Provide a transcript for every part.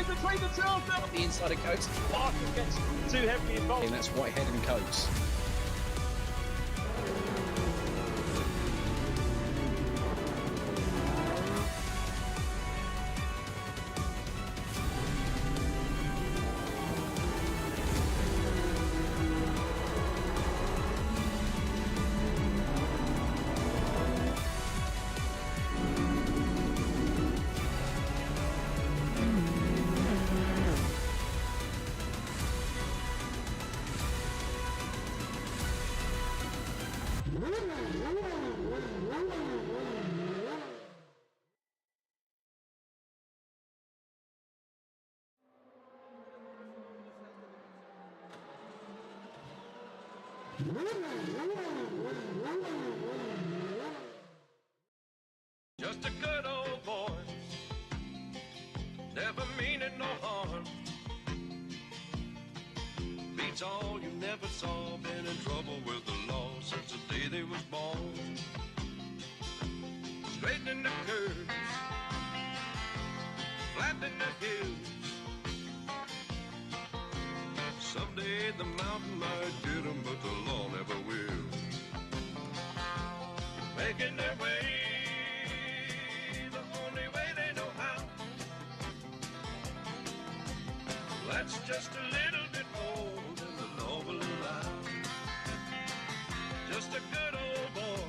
Between the two of them, the inside of Coates, Parker gets too heavily involved. And that's Whitehead and Coates. Just a good old boy, never meaning no harm. Beats all you never saw, been in trouble with the law since the day they was born. Straightening the curves, flattening the hills. Someday the mountain might get 'em, but the law never will. Making their way the only way they know how. That's just a little bit more than the law will allow. Just a good old boy,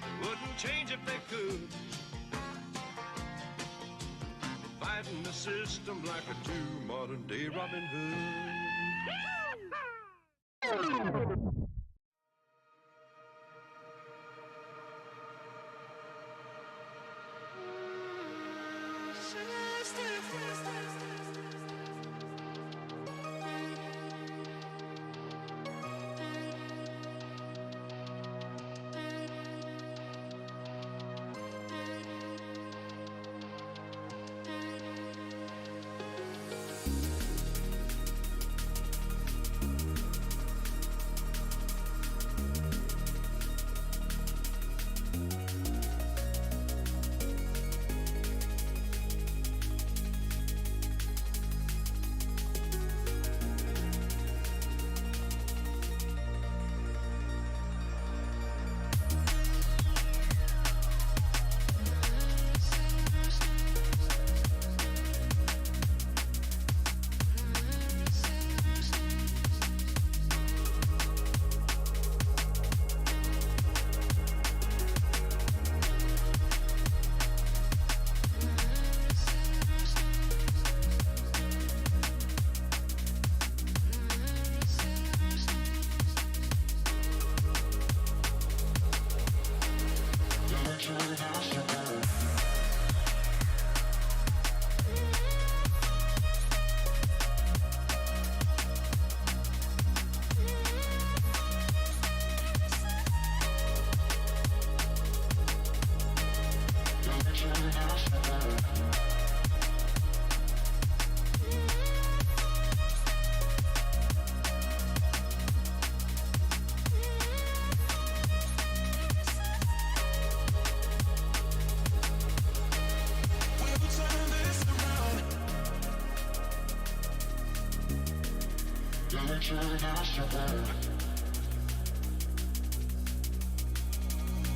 they wouldn't change if they could. Fighting the system like a true modern day Robin Hood.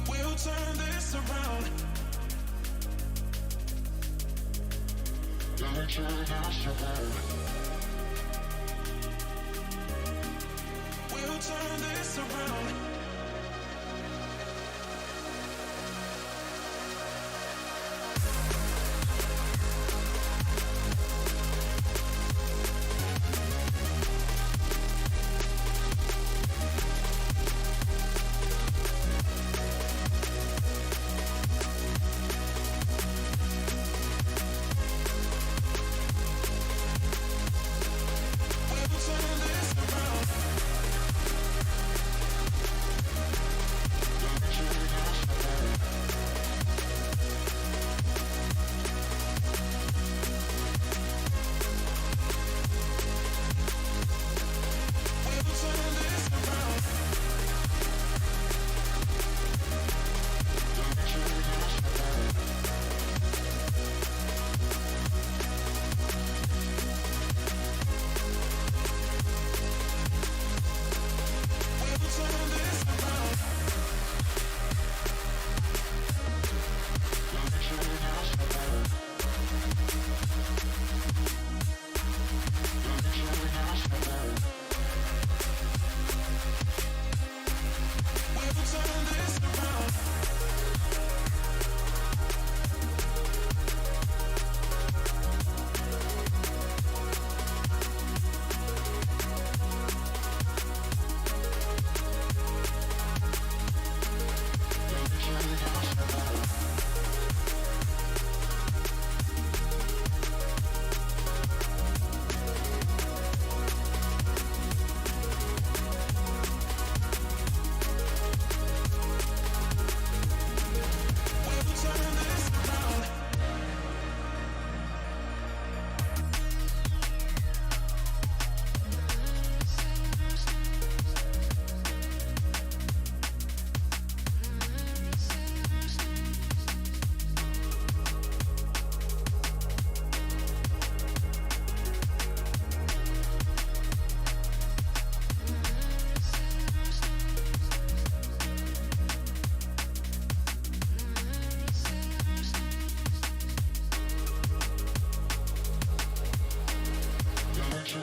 We'll turn this around. We'll turn this around. We'll turn this around. We'll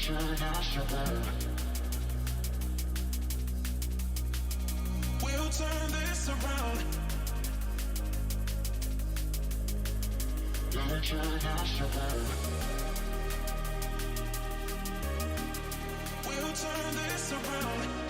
turn this around. We'll turn this around. We'll turn this around.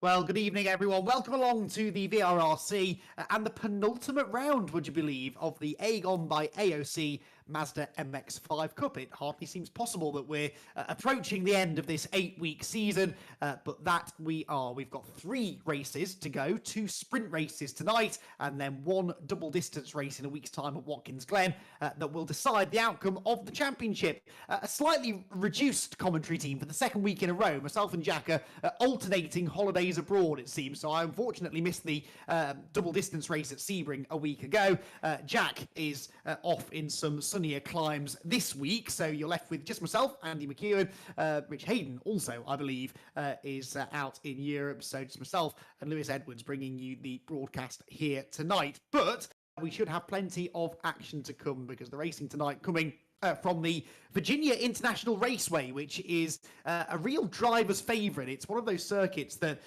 Well, good evening, everyone. Welcome along to the VRRC and the penultimate round, would you believe, of the AGON by AOC Mazda MX5 Cup. It hardly seems possible that we're approaching the end of this 8-week season, but that we are. We've got 3 races to go, 2 sprint races tonight, and then 1 double distance race in a week's time at Watkins Glen that will decide the outcome of the championship. A slightly reduced commentary team for the second week in a row. Myself and Jack are alternating holidays abroad, it seems, so I unfortunately missed the double distance race at Sebring a week ago. Jack is off in some sunnier climes this week, so you're left with just myself, Andy McEwan. Rich Hayden also, I believe, is out in Europe, so just myself and Lewis Edwards bringing you the broadcast here tonight. But we should have plenty of action to come, because the racing tonight coming from the Virginia International Raceway, which is a real driver's favourite. It's one of those circuits that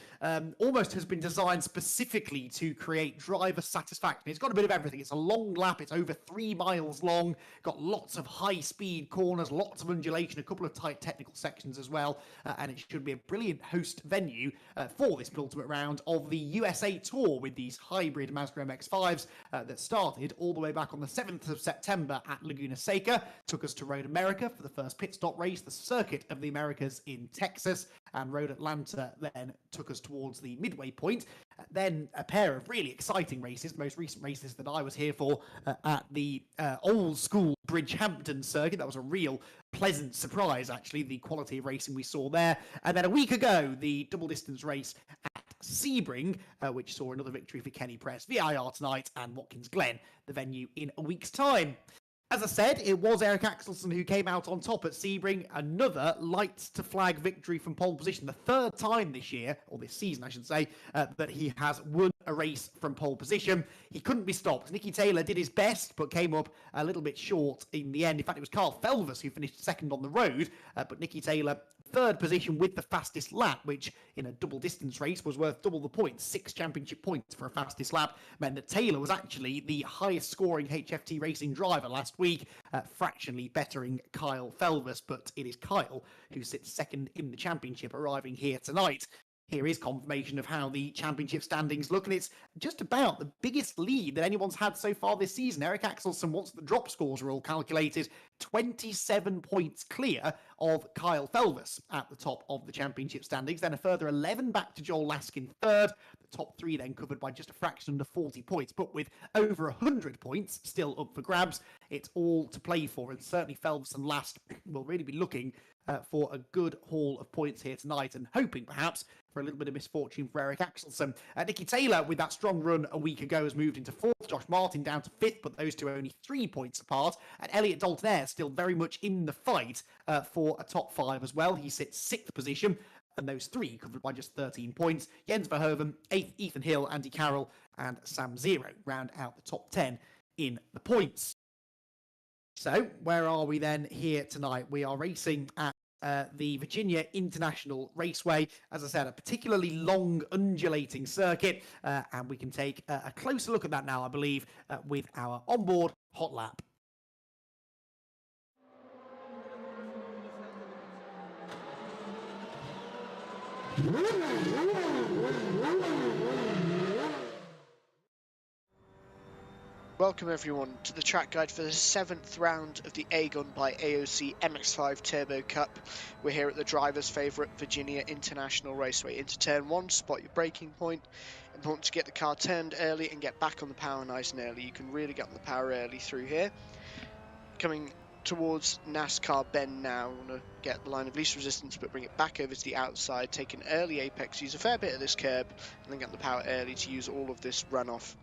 almost has been designed specifically to create driver satisfaction. It's got a bit of everything. It's a long lap. It's over 3 miles long. Got lots of high-speed corners, lots of undulation, a couple of tight technical sections as well. And it should be a brilliant host venue for this penultimate round of the USA Tour with these hybrid Mazda MX-5s that started all the way back on the 7th of September at Laguna Seca. Took us to Road America for the first pit stop race, the Circuit of the Americas in Texas, and Road Atlanta then took us towards the midway point. Then a pair of really exciting races, the most recent races that I was here for at the old school Bridgehampton circuit. That was a real pleasant surprise, actually, the quality of racing we saw there. And then a week ago, the double distance race at Sebring, which saw another victory for Kenny Press, VIR tonight, and Watkins Glen, the venue in a week's time. As I said, it was Eric Axelsen who came out on top at Sebring. Another light-to-flag victory from pole position. The 3rd time this year, or this season, I should say, that he has won a race from pole position. He couldn't be stopped. Nicky Taylor did his best, but came up a little bit short in the end. In fact, it was Carl Felvers who finished second on the road, but Nicky Taylor 3rd position with the fastest lap, which in a double distance race was worth double the points. 6 championship points for a fastest lap meant that Taylor was actually the highest scoring HFT racing driver last week, fractionally bettering Kyle Felvers, but it is Kyle who sits second in the championship, arriving here tonight. Here is confirmation of how the championship standings look, and it's just about the biggest lead that anyone's had so far this season. Eric Axelsen, once the drop scores are all calculated, 27 points clear of Kyle Felvers at the top of the championship standings. Then a further 11 back to Joel Laskin 3rd. The top 3 then covered by just a fraction under 40 points, but with over 100 points still up for grabs. It's all to play for, and certainly Felvers and Last will really be looking for a good haul of points here tonight, and hoping perhaps for a little bit of misfortune for Eric Axelsen. Nicky Taylor, with that strong run a week ago, has moved into 4th. Josh Martin down to 5th, but those two are only 3 points apart. And Elliot Dalton still very much in the fight for a top 5 as well. He sits 6th position, and those 3 covered by just 13 points. Jens Verhoeven, 8th, Ethan Hill, Andy Carroll, and Sam Zero round out the top 10 in the points. So, where are we then here tonight? We are racing at the Virginia International Raceway. As I said, a particularly long, undulating circuit, and we can take a closer look at that now, I believe, with our onboard hot lap. Welcome everyone to the track guide for the 7th round of the AGON by AOC MX5 Turbo Cup. We're here at the driver's favourite Virginia International Raceway. Into turn 1, spot your braking point. Important to get the car turned early and get back on the power nice and early. You can really get on the power early through here. Coming towards NASCAR bend now. We want to get the line of least resistance but bring it back over to the outside. Take an early apex, use a fair bit of this curb, and then get the power early to use all of this runoff.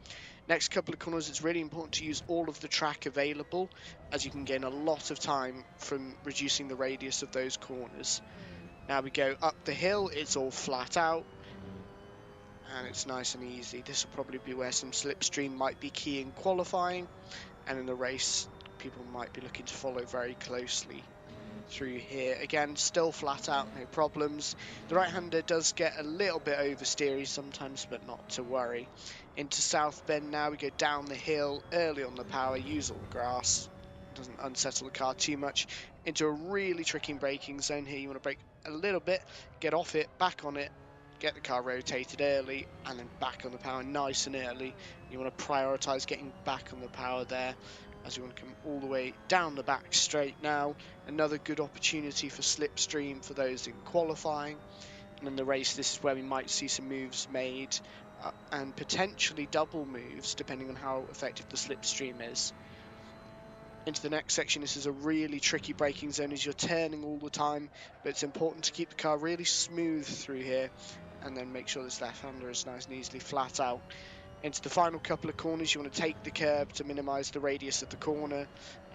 Next couple of corners, it's really important to use all of the track available, as you can gain a lot of time from reducing the radius of those corners. Now we go up the hill, it's all flat out, and it's nice and easy. This will probably be where some slipstream might be key in qualifying, and in the race people might be looking to follow very closely through here. Again, still flat out, no problems. The right-hander does get a little bit oversteery sometimes, but not to worry. Into South Bend now, we go down the hill, early on the power, use all the grass. Doesn't unsettle the car too much. Into a really tricky braking zone here. You want to brake a little bit, get off it, back on it, get the car rotated early and then back on the power nice and early. You want to prioritise getting back on the power there, as you want to come all the way down the back straight now. Another good opportunity for slipstream for those in qualifying. And in the race, this is where we might see some moves made and potentially double moves depending on how effective the slipstream is. Into the next section, this is a really tricky braking zone as you're turning all the time, but it's important to keep the car really smooth through here and then make sure this left-hander is nice and easily flat out. Into the final couple of corners, you want to take the curb to minimise the radius of the corner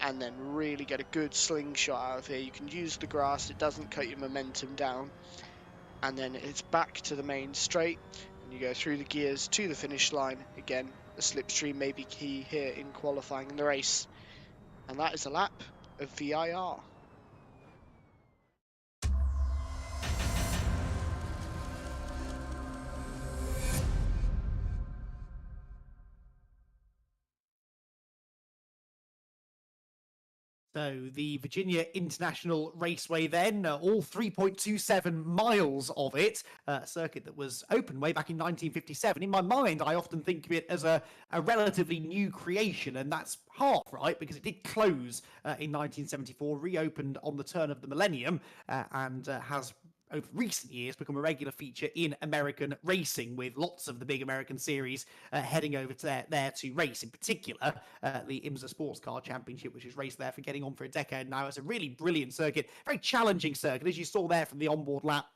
and then really get a good slingshot out of here. You can use the grass, it doesn't cut your momentum down. And then it's back to the main straight and you go through the gears to the finish line. Again, a slipstream may be key here in qualifying in the race. And that is a lap of VIR. So the Virginia International Raceway then, all 3.27 miles of it, a circuit that was opened way back in 1957. In my mind, I often think of it as a relatively new creation, and that's half right, because it did close in 1974, reopened on the turn of the millennium, and has over recent years become a regular feature in American racing, with lots of the big American series heading over to there to race. In particular, the IMSA Sports Car Championship, which has raced there for getting on for a decade now. It's a really brilliant circuit, very challenging circuit, as you saw there from the onboard lap,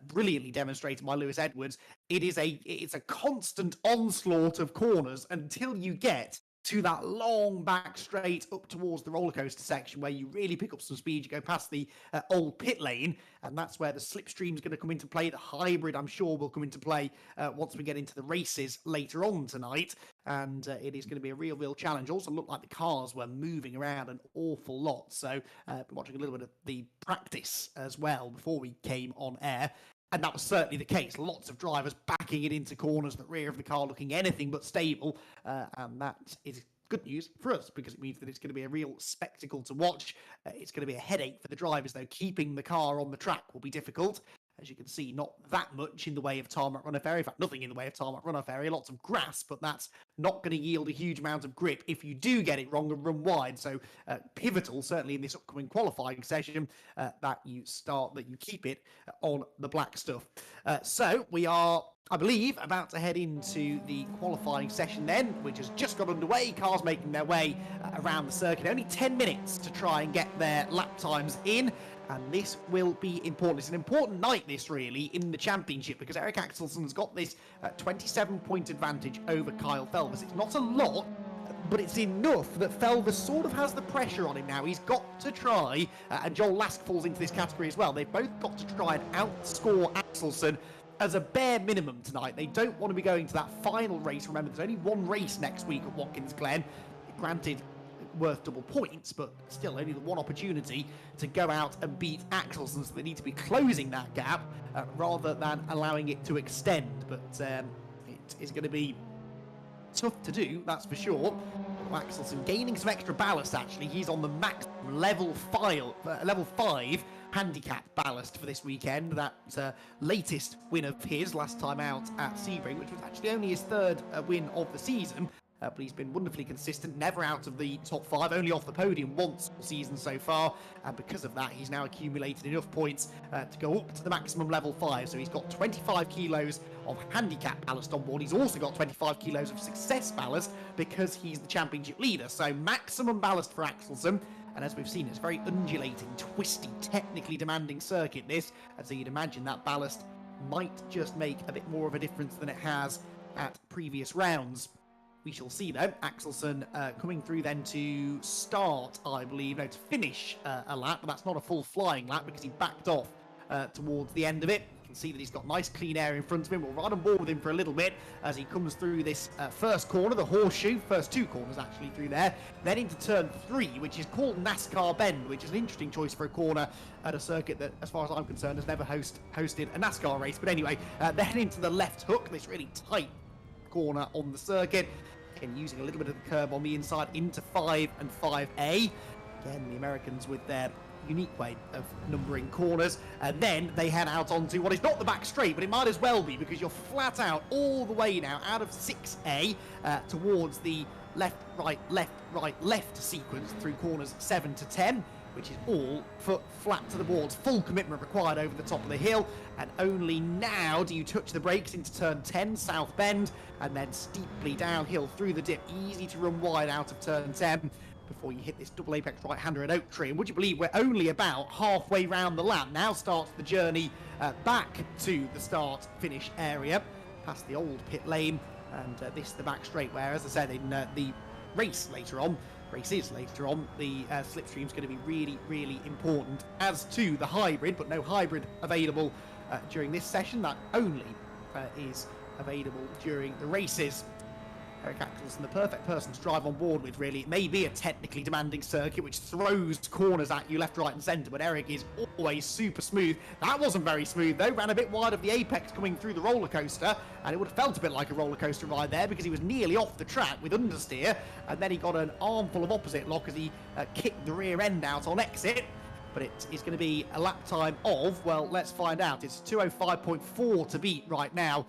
brilliantly demonstrated by Lewis Edwards. It's a constant onslaught of corners until you get to that long back straight up towards the roller coaster section where you really pick up some speed. You go past the old pit lane, and that's where the slipstream is going to come into play. The hybrid, I'm sure, will come into play once we get into the races later on tonight, and it is going to be a real challenge. Also looked like the cars were moving around an awful lot, so been watching a little bit of the practice as well before we came on air. And that was certainly the case. Lots of drivers backing it into corners, the rear of the car looking anything but stable. And that is good news for us, because it means that it's going to be a real spectacle to watch. It's going to be a headache for the drivers, though. Keeping the car on the track will be difficult. As you can see, not that much in the way of tarmac runoff area. In fact, nothing in the way of tarmac runoff area. Lots of grass, but that's not going to yield a huge amount of grip if you do get it wrong and run wide. So pivotal, certainly in this upcoming qualifying session, that you keep it on the black stuff. So we are, I believe, about to head into the qualifying session then, which has just got underway. Cars making their way around the circuit. Only 10 minutes to try and get their lap times in. And this will be important. It's an important night, this, really, in the championship, because Eric Axelson's got this 27-point advantage over Kyle Felvers. It's not a lot, but it's enough that Felvers sort of has the pressure on him now. He's got to try, and Joel Lask falls into this category as well. They've both got to try and outscore Axelson as a bare minimum tonight. They don't want to be going to that final race. Remember, there's only one race next week at Watkins Glen. Granted, worth double points, but still only the one opportunity to go out and beat Axelson, so they need to be closing that gap rather than allowing it to extend. But it is going to be tough to do, that's for sure. Axelson gaining some extra ballast, actually. He's on the max level 5 handicap ballast for this weekend. That latest win of his last time out at Sebring, which was actually only his third win of the season. But he's been wonderfully consistent, never out of the top 5, only off the podium once all season so far, and because of that he's now accumulated enough points to go up to the maximum level 5, so he's got 25 kilos of handicap ballast on board. He's also got 25 kilos of success ballast because he's the championship leader, so maximum ballast for Axelson. And as we've seen, it's a very undulating, twisty, technically demanding circuit, this, and so you'd imagine that ballast might just make a bit more of a difference than it has at previous rounds. We shall see, though. Axelson coming through then to start, I believe, no, to finish a lap, but that's not a full flying lap because he backed off towards the end of it. You can see that he's got nice clean air in front of him. We'll ride on board with him for a little bit as he comes through this first corner, the horseshoe, first two corners actually through there, then into turn 3, which is called NASCAR Bend, which is an interesting choice for a corner at a circuit that, as far as I'm concerned, has never hosted a NASCAR race. But anyway, then into the left hook, this really tight corner on the circuit. Again, using a little bit of the curb on the inside into 5 and 5A. Again, the Americans with their unique way of numbering corners. And then they head out onto what is not the back straight, but it might as well be, because you're flat out all the way now out of 6A towards the left, left sequence through corners 7 to 10, which is all foot flat to the boards. Full commitment required over the top of the hill, and only now do you touch the brakes into turn 10, South Bend, and then steeply downhill through the dip. Easy to run wide out of turn 10 before you hit this double apex right-hander at Oak Tree. And would you believe we're only about halfway round the lap. Now starts the journey back to the start-finish area, past the old pit lane, and this the back straight, where, as I said, in the races later on, the slipstream's going to be really, really important. As to the hybrid, but no hybrid available during this session. That only is available during the races. Eric Axelson, the perfect person to drive on board with, really. It may be a technically demanding circuit which throws corners at you left, right and centre, but Eric is always super smooth. That wasn't very smooth though, ran a bit wide of the apex coming through the roller coaster, and it would have felt a bit like a roller coaster ride there because he was nearly off the track with understeer, and then he got an armful of opposite lock as he kicked the rear end out on exit. But it is going to be a lap time of, well, let's find out. It's 2:05.4 to beat right now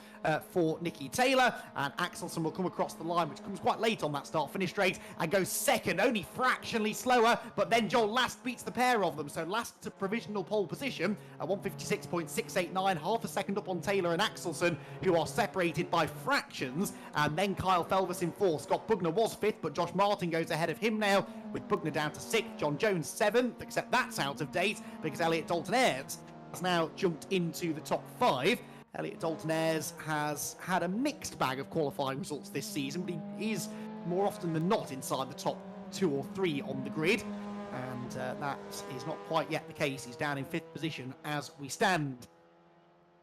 for Nicky Taylor, and Axelson will come across the line, which comes quite late on that start-finish straight, and goes second, only fractionally slower, but then Joel Last beats the pair of them, so Last to provisional pole position at 1:56.689, half a second up on Taylor and Axelson, who are separated by fractions, and then Kyle Felvis in fourth. Scott Bugner was fifth, but Josh Martin goes ahead of him now, with Bugner down to sixth, John Jones seventh, except that's out of date because Elliot Dalton Ayres has now jumped into the top 5. Elliot Dalton Ayres has had a mixed bag of qualifying results this season, but he is more often than not inside the top 2 or 3 on the grid, and that is not quite yet the case. He's down in 5th position as we stand.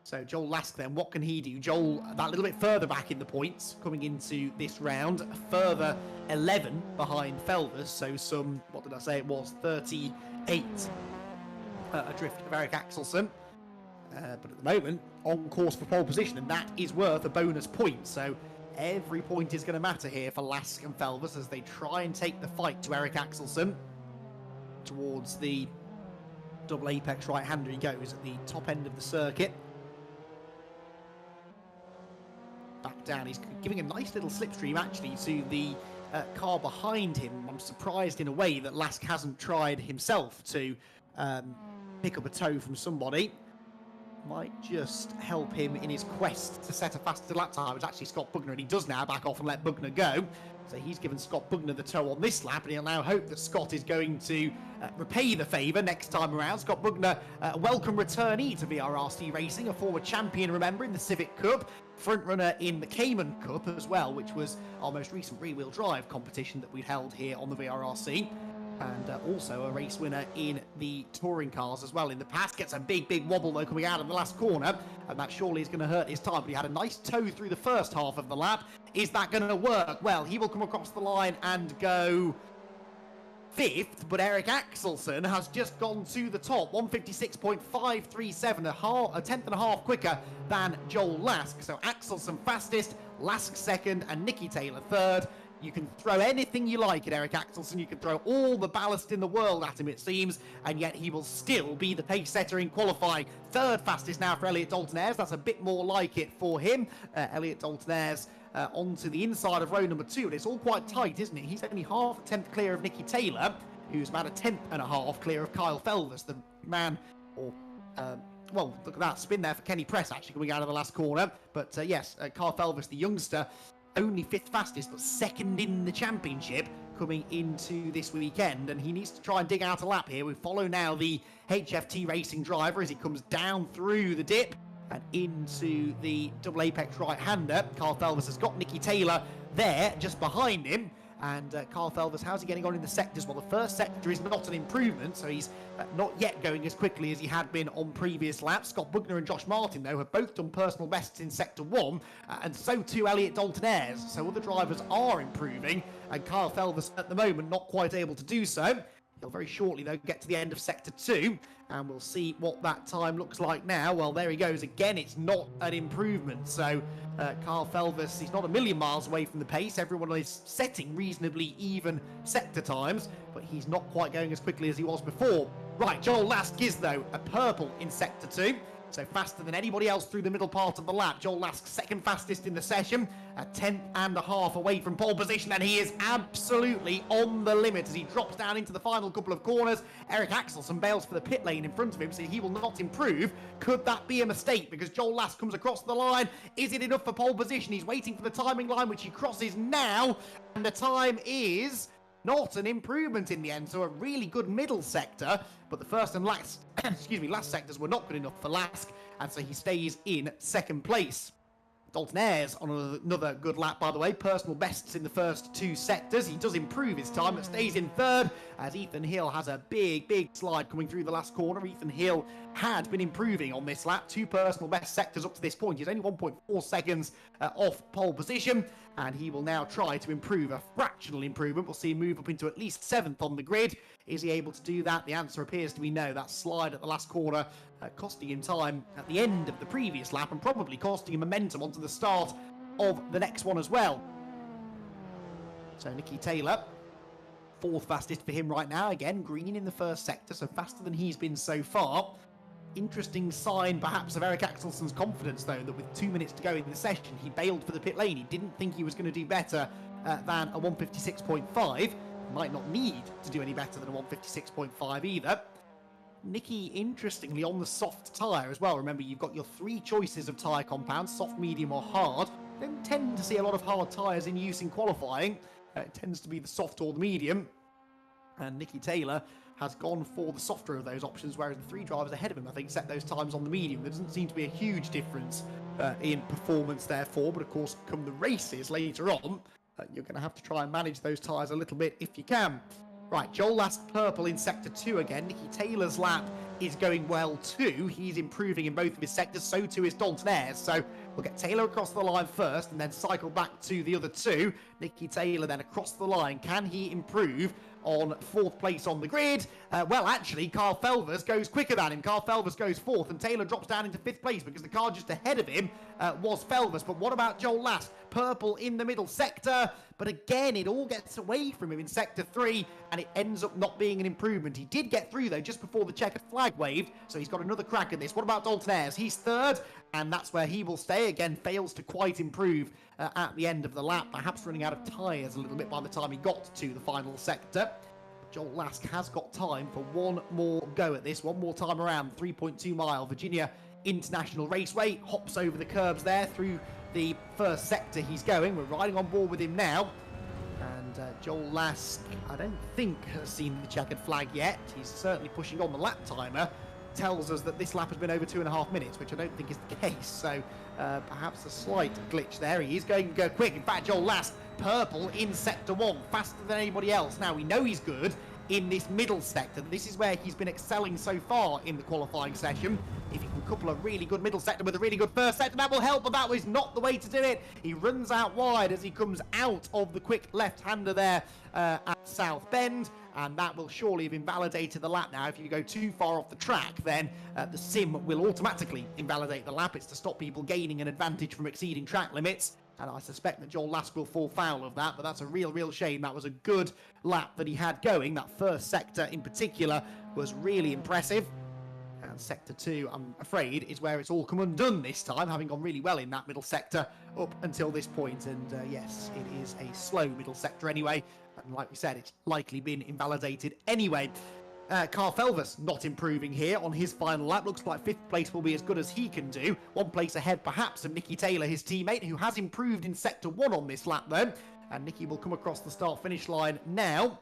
So Joel Lask then, what can he do? Joel, that little bit further back in the points coming into this round, a further 11 behind Felvis, so some, what did I say it was, 38 adrift of Eric Axelson. But at the moment, on course for pole position, and that is worth a bonus point, so every point is going to matter here for Lask and Felvis as they try and take the fight to Eric Axelson. Towards the double apex right-hander he goes at the top end of the circuit. Back down, he's giving a nice little slipstream actually to the car behind him. I'm surprised in a way that Lask hasn't tried himself to pick up a tow from somebody. Might just help him in his quest to set a faster lap time. It's actually Scott Bugner, and he does now back off and let Bugner go. So he's given Scott Bugner the tow on this lap, and he'll now hope that Scott is going to repay the favour next time around. Scott Bugner, a welcome returnee to VRRC Racing, a former champion, remember, in the Civic Cup, front runner in the Cayman Cup as well, which was our most recent rear-wheel drive competition that we held here on the VRRC. And also a race winner in the touring cars as well in the past. Gets a big wobble though coming out of the last corner, and that surely is going to hurt his time, but he had a nice tow through the first half of the lap. Is that going to work? Well, he will come across the line and go 5th, but Eric Axelson has just gone to the top, 1:56.537, a tenth and a half quicker than Joel Lask. So Axelson fastest, Lask second, and Nicky Taylor third. You can throw anything you like at Eric Axelson. You can throw all the ballast in the world at him, it seems, and yet he will still be the pace setter in qualifying. Third fastest now for Elliot Dalton Ayres. That's a bit more like it for him. Elliot Dalton Ayres onto the inside of row number 2, and it's all quite tight, isn't it? He's only half a tenth clear of Nicky Taylor, who's about a tenth and a half clear of Kyle Felvis, the man, or well, look at that spin there for Kenny Press actually coming out of the last corner. But yes, Kyle Felvis, the youngster, only 5th fastest, but second in the championship coming into this weekend, and he needs to try and dig out a lap here. We follow now the HFT Racing driver as he comes down through the dip and into the double apex right-hander. Kyle Felvis has got Nicky Taylor there just behind him, and Kyle Felvis, how's he getting on in the sectors? Well, the first sector is not an improvement, so he's not yet going as quickly as he had been on previous laps. Scott Bugner and Josh Martin, though, have both done personal bests in Sector 1, and so too Elliot Dalton Ayres. So other drivers are improving, and Kyle Felvis at the moment not quite able to do so. He'll very shortly, though, get to the end of Sector 2, and we'll see what that time looks like now. Well, there he goes. Again, it's not an improvement. So Kyle Felvis, he's not a million miles away from the pace. Everyone is setting reasonably even sector times, but he's not quite going as quickly as he was before. Right, Joel Lask is, though, a purple in Sector 2. So faster than anybody else through the middle part of the lap. Joel Lask second fastest in the session, a tenth and a half away from pole position, and he is absolutely on the limit as he drops down into the final couple of corners. Eric Axelsen bails for the pit lane in front of him, so he will not improve. Could that be a mistake? Because Joel Lask comes across the line. Is it enough for pole position? He's waiting for the timing line, which he crosses now, and the time is not an improvement in the end, so a really good middle sector, but the first and last, last sectors were not good enough for Lask, and so he stays in second place. Dalton Ayres on another good lap, by the way. Personal bests in the first 2 sectors. He does improve his time, but stays in third as Ethan Hill has a big slide coming through the last corner. Ethan Hill had been improving on this lap. 2 personal best sectors up to this point. He's only 1.4 seconds off pole position, and he will now try to improve a fractional improvement. We'll see him move up into at least 7th on the grid. Is he able to do that? The answer appears to be no. That slide at the last corner costing him time at the end of the previous lap and probably costing him momentum onto the start of the next one as well. So Nicky Taylor, 4th fastest for him right now. Again, green in the first sector, so faster than he's been so far. Interesting sign, perhaps, of Eric Axelsen's confidence, though, that with 2 minutes to go in the session, he bailed for the pit lane. He didn't think he was going to do better than a 156.5. Might not need to do any better than a 156.5 either. Nicky, interestingly, on the soft tyre as well. Remember, you've got your 3 choices of tyre compounds, soft, medium or hard. Don't tend to see a lot of hard tyres in use in qualifying. It tends to be the soft or the medium. And Nicky Taylor has gone for the softer of those options, whereas the 3 drivers ahead of him, I think, set those times on the medium. There doesn't seem to be a huge difference in performance, therefore, but of course, come the races later on, you're going to have to try and manage those tyres a little bit if you can. Right, Joel Lask purple in Sector 2 again. Nicky Taylor's lap is going well too. He's improving in both of his sectors, so too is Dalton Ayres. So we'll get Taylor across the line first and then cycle back to the other 2. Nicky Taylor then across the line. Can he improve on 4th place on the grid? Well, actually, Carl Felvers goes quicker than him. Carl Felvers goes 4th, and Taylor drops down into 5th place because the car just ahead of him was Felvers. But what about Joel Lask? Purple in the middle sector, but again, it all gets away from him in Sector 3, and it ends up not being an improvement. He did get through, though, just before the checkered flag waved, so he's got another crack at this. What about Dalton Ayres? He's 3rd, and that's where he will stay. Again, fails to quite improve at the end of the lap, perhaps running out of tyres a little bit by the time he got to the final sector. Joel Lask has got time for one more go at this, one more time around. 3.2 mile Virginia International Raceway, hops over the curbs there through the first sector he's going. We're riding on board with him now. And Joel Lask, I don't think, has seen the checkered flag yet. He's certainly pushing on the lap timer. Tells us that this lap has been over 2.5 minutes, which I don't think is the case. So perhaps a slight glitch there. He is going to go quick. In fact, Joel Lask, purple in Sector 1, faster than anybody else. Now, we know he's good in this middle sector. This is where he's been excelling so far in the qualifying session. If he can couple a really good middle sector with a really good first sector, that will help, but that was not the way to do it. He runs out wide as he comes out of the quick left-hander there at South Bend, and that will surely have invalidated the lap now. If you go too far off the track, then the sim will automatically invalidate the lap. It's to stop people gaining an advantage from exceeding track limits. And I suspect that Joel Lask will fall foul of that, but that's a real shame. That was a good lap that he had going. That first sector in particular was really impressive. And Sector 2, I'm afraid, is where it's all come undone this time, having gone really well in that middle sector up until this point. And yes, it is a slow middle sector anyway. And like we said, it's likely been invalidated anyway. Carl Felvers not improving here on his final lap. Looks like 5th place will be as good as he can do. 1 place ahead perhaps of Nicky Taylor, his teammate, who has improved in Sector 1 on this lap though. And Nicky will come across the start-finish line now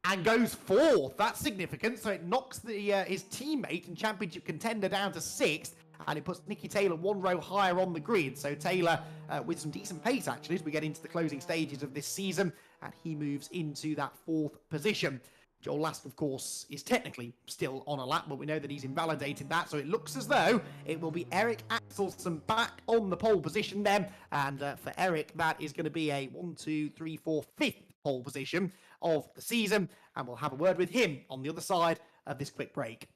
and goes 4th. That's significant. So it knocks his teammate and championship contender down to 6th. And it puts Nicky Taylor 1 row higher on the grid. So Taylor with some decent pace actually as we get into the closing stages of this season. And he moves into that 4th position. Joel Lask, of course, is technically still on a lap, but we know that he's invalidated that, so it looks as though it will be Eric Axelsen back on the pole position then, and for Eric, that is going to be a 1, 2, 3, 4, 5th pole position of the season, and we'll have a word with him on the other side of this quick break.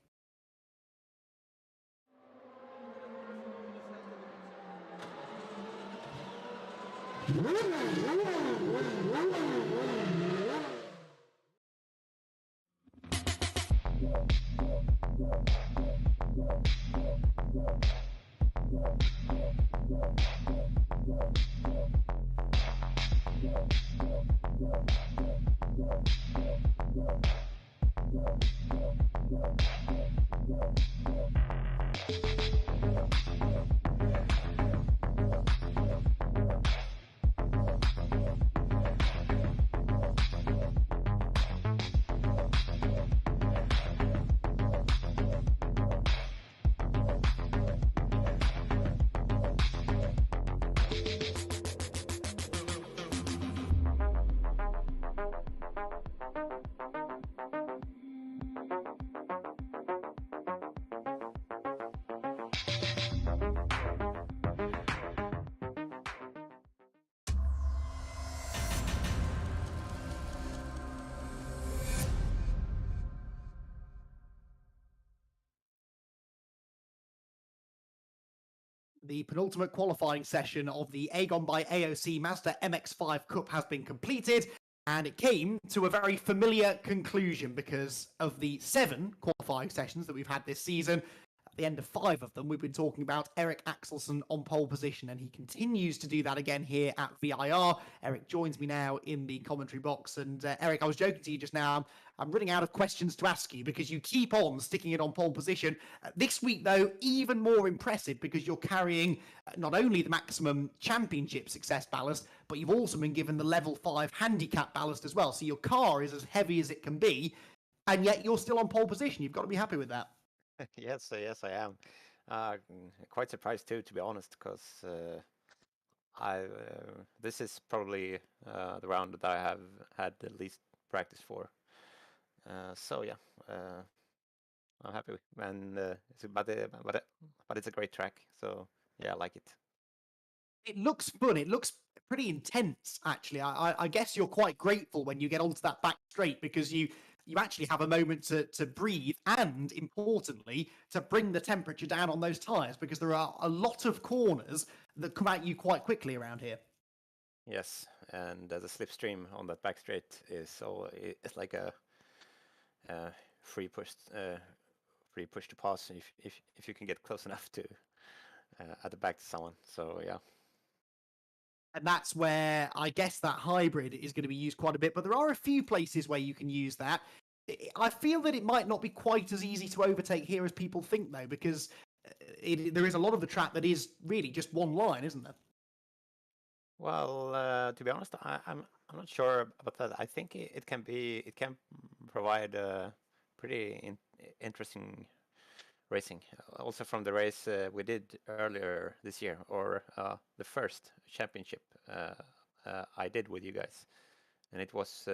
The penultimate qualifying session of the AGON by AOC Mazda MX5 Cup has been completed, and it came to a very familiar conclusion because of the 7 qualifying sessions that we've had this season. At the end of 5 of them, we've been talking about Eric Axelsen on pole position, and he continues to do that again here at VIR. Eric joins me now in the commentary box, and Eric, I was joking to you just now, I'm running out of questions to ask you because you keep on sticking it on pole position. This week, though, even more impressive because you're carrying not only the maximum championship success ballast, but you've also been given the level 5 handicap ballast as well. So your car is as heavy as it can be, and yet you're still on pole position. You've got to be happy with that. Yes, I am. Quite surprised too, to be honest, because this is probably the round that I have had the least practice for. So yeah, I'm happy, and but it's a great track. So yeah, I like it. It looks fun. It looks pretty intense, actually. I guess you're quite grateful when you get onto that back straight because you actually have a moment to breathe and, importantly, to bring the temperature down on those tyres because there are a lot of corners that come at you quite quickly around here. Yes, and the slipstream on that back straight it's like a free push to pass if you can get close enough to at the back to someone. So yeah. And that's where I guess that hybrid is going to be used quite a bit. But there are a few places where you can use that. I feel that it might not be quite as easy to overtake here as people think, though, because there is a lot of the track that is really just one line, isn't there? Well, to be honest, I'm not sure about that. I think it can provide pretty interesting racing. Also from the race we did earlier this year, or the first championship I did with you guys, and it was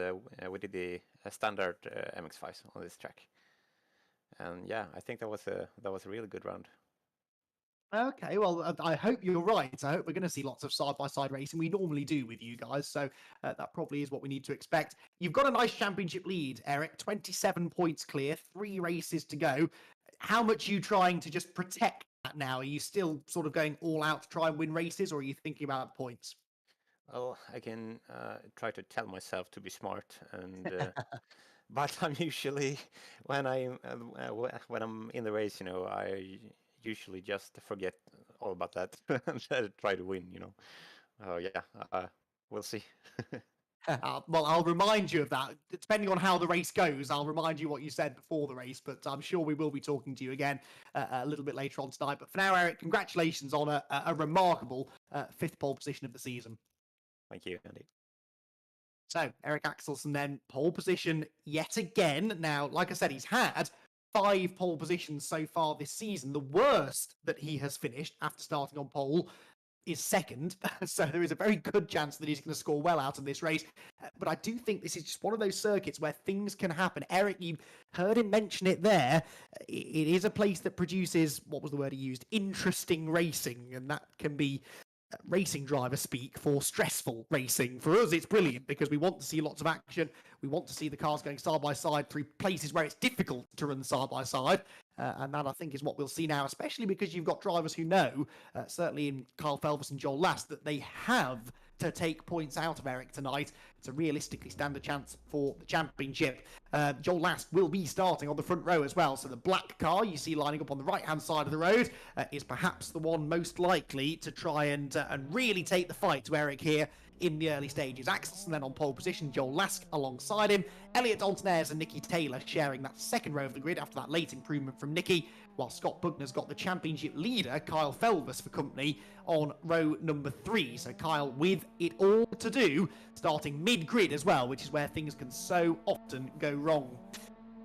we did the standard MX5 on this track, and yeah, I think that was a really good round. Okay, well, I hope you're right. I hope we're going to see lots of side-by-side racing. We normally do with you guys, so that probably is what we need to expect. You've got a nice championship lead, Eric. 27 points clear, 3 races to go. How much are you trying to just protect that now? Are you still sort of going all out to try and win races, or are you thinking about points? Well, I can try to tell myself to be smart, and but I'm usually when I'm in the race, I usually just forget all about that and try to win. Oh yeah, we'll see. Well, I'll remind you of that. Depending on how the race goes, I'll remind you what you said before the race, but I'm sure we will be talking to you again a little bit later on tonight. But for now, Eric, congratulations on a remarkable 5th pole position of the season. Thank you, Andy. So, Eric Axelsen then, pole position yet again. Now, like I said, he's had 5 pole positions so far this season. The worst that he has finished after starting on pole is 2nd, so there is a very good chance that he's going to score well out of this race. But I do think this is just one of those circuits where things can happen. Eric, you heard him mention it there. It is a place that produces, what was the word he used? Interesting racing, and that can be racing driver speak for stressful racing. For us, it's brilliant because we want to see lots of action. We want to see the cars going side by side through places where it's difficult to run side by side. And that, I think, is what we'll see now, especially because you've got drivers who know, certainly in Kyle Felvis and Joel Last, that they have to take points out of Eric tonight to realistically stand a chance for the championship. Joel Last will be starting on the front row as well, so the black car you see lining up on the right-hand side of the road is perhaps the one most likely to try and really take the fight to Eric here in the early stages. Axelson then on pole position, Joel Lask alongside him, Elliot Dalton-Ayres and Nicky Taylor sharing that second row of the grid after that late improvement from Nicky, while Scott Bugner's got the championship leader, Kyle Felvers, for company on row number 3. So Kyle with it all to do, starting mid-grid as well, which is where things can so often go wrong.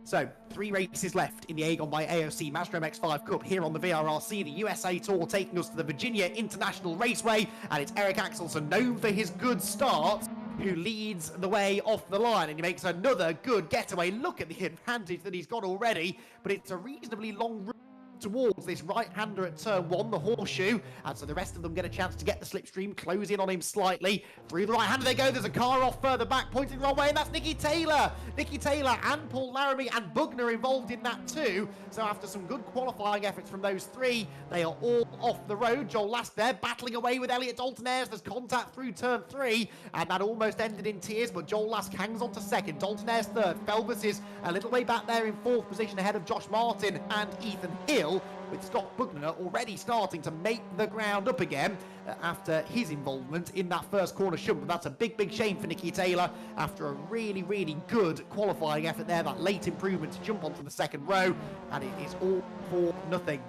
So, 3 races left in the AGON by AOC Mazda MX5 Cup here on the VRRC, the USA Tour taking us to the Virginia International Raceway, and it's Eric Axelson, known for his good start, who leads the way off the line, and he makes another good getaway. Look at the advantage that he's got already, but it's a reasonably long route towards this right-hander at turn 1, the horseshoe, and so the rest of them get a chance to get the slipstream, close in on him slightly. Through the right-hander they go, there's a car off further back, pointing the wrong way, and that's Nicky Taylor! Nicky Taylor and Paul Laramie and Bugner involved in that too, so after some good qualifying efforts from those 3, they are all off the road. Joel Last there, battling away with Elliot Dalton-Ayres, there's contact through turn 3, and that almost ended in tears, but Joel Last hangs on to second, Dalton-Ayres third, Felvers is a little way back there in 4th position ahead of Josh Martin and Ethan Hill, with Scott Bugner already starting to make the ground up again after his involvement in that first corner shunt. But that's a big, big shame for Nicky Taylor after a really, really good qualifying effort there, that late improvement to jump onto the second row, and it is all for nothing.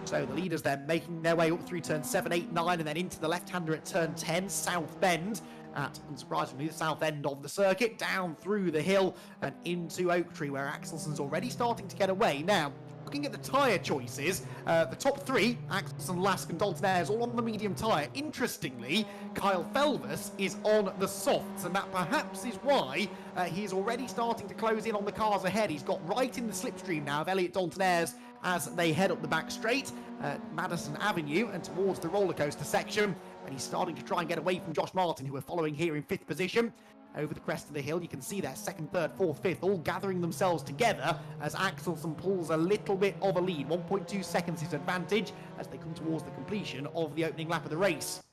So the leaders then making their way up through turn 7, 8, 9, and then into the left-hander at turn 10, South Bend, at, unsurprisingly, the south end of the circuit, down through the hill and into Oak Tree, where Axelson's already starting to get away. Now, looking at the tyre choices, the top 3, Axelson, Lask and Dalton-Ayres, all on the medium tyre. Interestingly, Kyle Felvers is on the softs, and that perhaps is why he's already starting to close in on the cars ahead. He's got right in the slipstream now of Elliot Dalton-Ayres as they head up the back straight, Madison Avenue, and towards the roller coaster section. And he's starting to try and get away from Josh Martin, who are following here in 5th position. Over the crest of the hill, you can see there 2nd, 3rd, 4th, 5th, all gathering themselves together as Axelson pulls a little bit of a lead. 1.2 seconds his advantage as they come towards the completion of the opening lap of the race.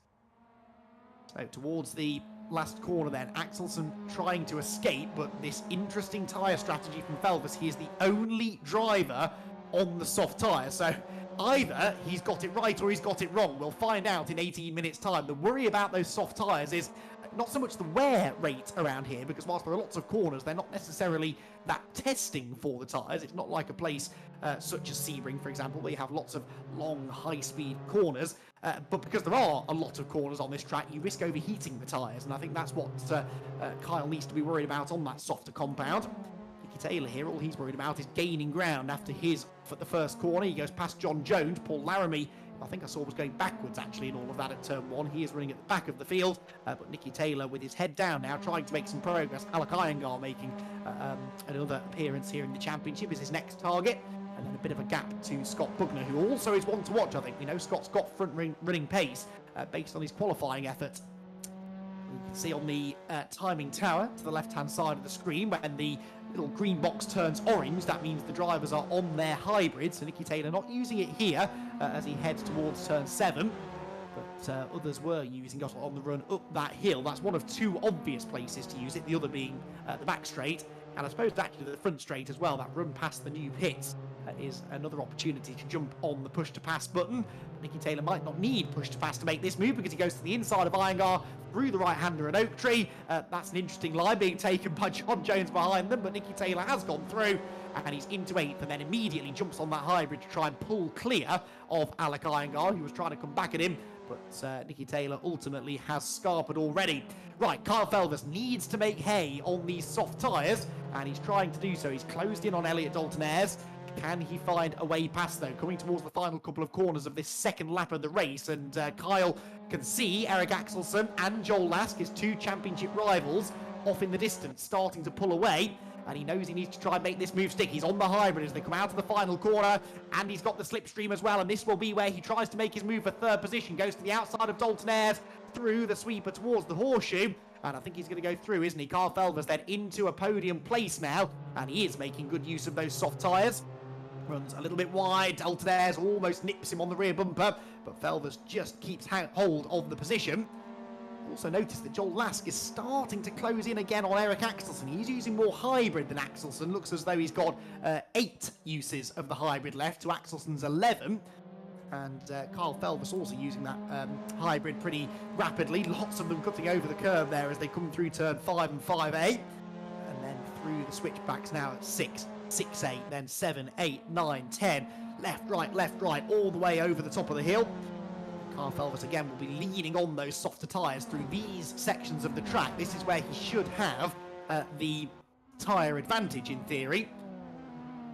So towards the last corner then, Axelson trying to escape, but this interesting tyre strategy from Felvers. He is the only driver on the soft tyre, so either he's got it right or he's got it wrong. We'll find out in 18 minutes time. The worry about those soft tyres is not so much the wear rate around here, because whilst there are lots of corners, they're not necessarily that testing for the tyres. It's not like a place such as Sebring, for example, where you have lots of long, high-speed corners. But because there are a lot of corners on this track, you risk overheating the tyres, and I think that's what Kyle needs to be worried about on that softer compound. Nicky Taylor here, all he's worried about is gaining ground after his at the first corner. He goes past John Jones. Paul Laramie, I think I saw, was going backwards actually in all of that at turn 1. He is running at the back of the field, but Nicky Taylor with his head down now, trying to make some progress. Alec Iyengar making another appearance here in the championship is his next target, and then a bit of a gap to Scott Bugner, who also is one to watch. I think, you know, Scott's got front running pace based on his qualifying effort. You can see on the timing tower to the left-hand side of the screen, when the little green box turns orange, that means the drivers are on their hybrid. So Nicky Taylor not using it here as he heads towards turn 7, but others were using it on the run up that hill. That's one of 2 obvious places to use it, the other being the back straight, and I suppose actually the front straight as well. That run past the new pits is another opportunity to jump on the push to pass button. Nicky Taylor might not need push to pass to make this move, because he goes to the inside of Iyengar through the right-hander at Oak Tree. That's an interesting line being taken by John Jones behind them, but Nicky Taylor has gone through and he's into 8th, and then immediately jumps on that hybrid to try and pull clear of Alec Iyengar, who was trying to come back at him, but Nicky Taylor ultimately has scarpered already. Right, Kyle Felvers needs to make hay on these soft tyres, and he's trying to do so. He's closed in on Elliot Dalton-Ayres. Can he find a way past, though? Coming towards the final couple of corners of this second lap of the race, and Kyle can see Eric Axelson and Joel Lask, his 2 championship rivals, off in the distance, starting to pull away, and he knows he needs to try and make this move stick. He's on the hybrid as they come out of the final corner, and he's got the slipstream as well, and this will be where he tries to make his move for 3rd position. Goes to the outside of Dalton-Ayres, through the sweeper towards the horseshoe, and I think he's going to go through, isn't he? Kyle Felvers then into a podium place now, and he is making good use of those soft tyres. Runs a little bit wide, Dalton-Ayres almost nips him on the rear bumper, but Felvers just keeps hold of the position. Also notice that Joel Lask is starting to close in again on Eric Axelsen. He's using more hybrid than Axelsen. Looks as though he's got 8 uses of the hybrid left to Axelsen's 11. And Kyle Felvis also using that hybrid pretty rapidly. Lots of them cutting over the curve there as they come through turn 5 and 5A. And then through the switchbacks now at 6, 6-8, then 7, 8, 9, 10. Left, right, all the way over the top of the hill. Kyle Felvis again will be leaning on those softer tyres through these sections of the track. This is where he should have the tyre advantage in theory.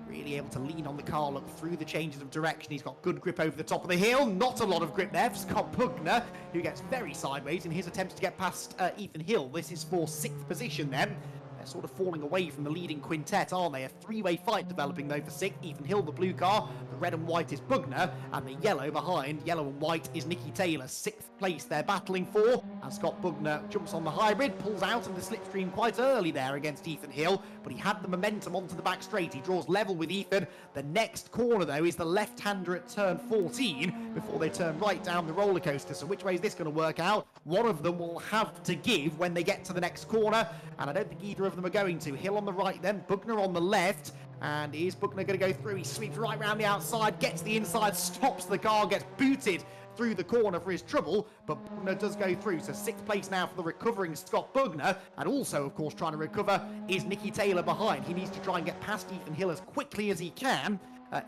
Really able to lean on the car, look through the changes of direction. He's got good grip over the top of the hill. Not a lot of grip there for Scott Bugner, who gets very sideways in his attempts to get past Ethan Hill. This is for 6th position then. They're sort of falling away from the leading quintet, aren't they? A 3-way fight developing though for 6th. Ethan Hill, the blue car. The red and white is Bugner. And the yellow behind, yellow and white, is Nicky Taylor. 6th place they're battling for. And Scott Bugner jumps on the hybrid, pulls out of the slipstream quite early there against Ethan Hill. But he had the momentum onto the back straight. He draws level with Ethan. The next corner though is the left-hander at turn 14 before they turn right down the roller coaster. So which way is this going to work out? One of them will have to give when they get to the next corner. And I don't think either of them are going to. Hill on the right then, Bugner on the left. And is Bugner going to go through? He sweeps right round the outside, gets the inside, stops the car, gets booted through the corner for his trouble, but Bugner does go through. So 6th place now for the recovering Scott Bugner, and also of course trying to recover is Nicky Taylor behind. He needs to try and get past Ethan Hill as quickly as he can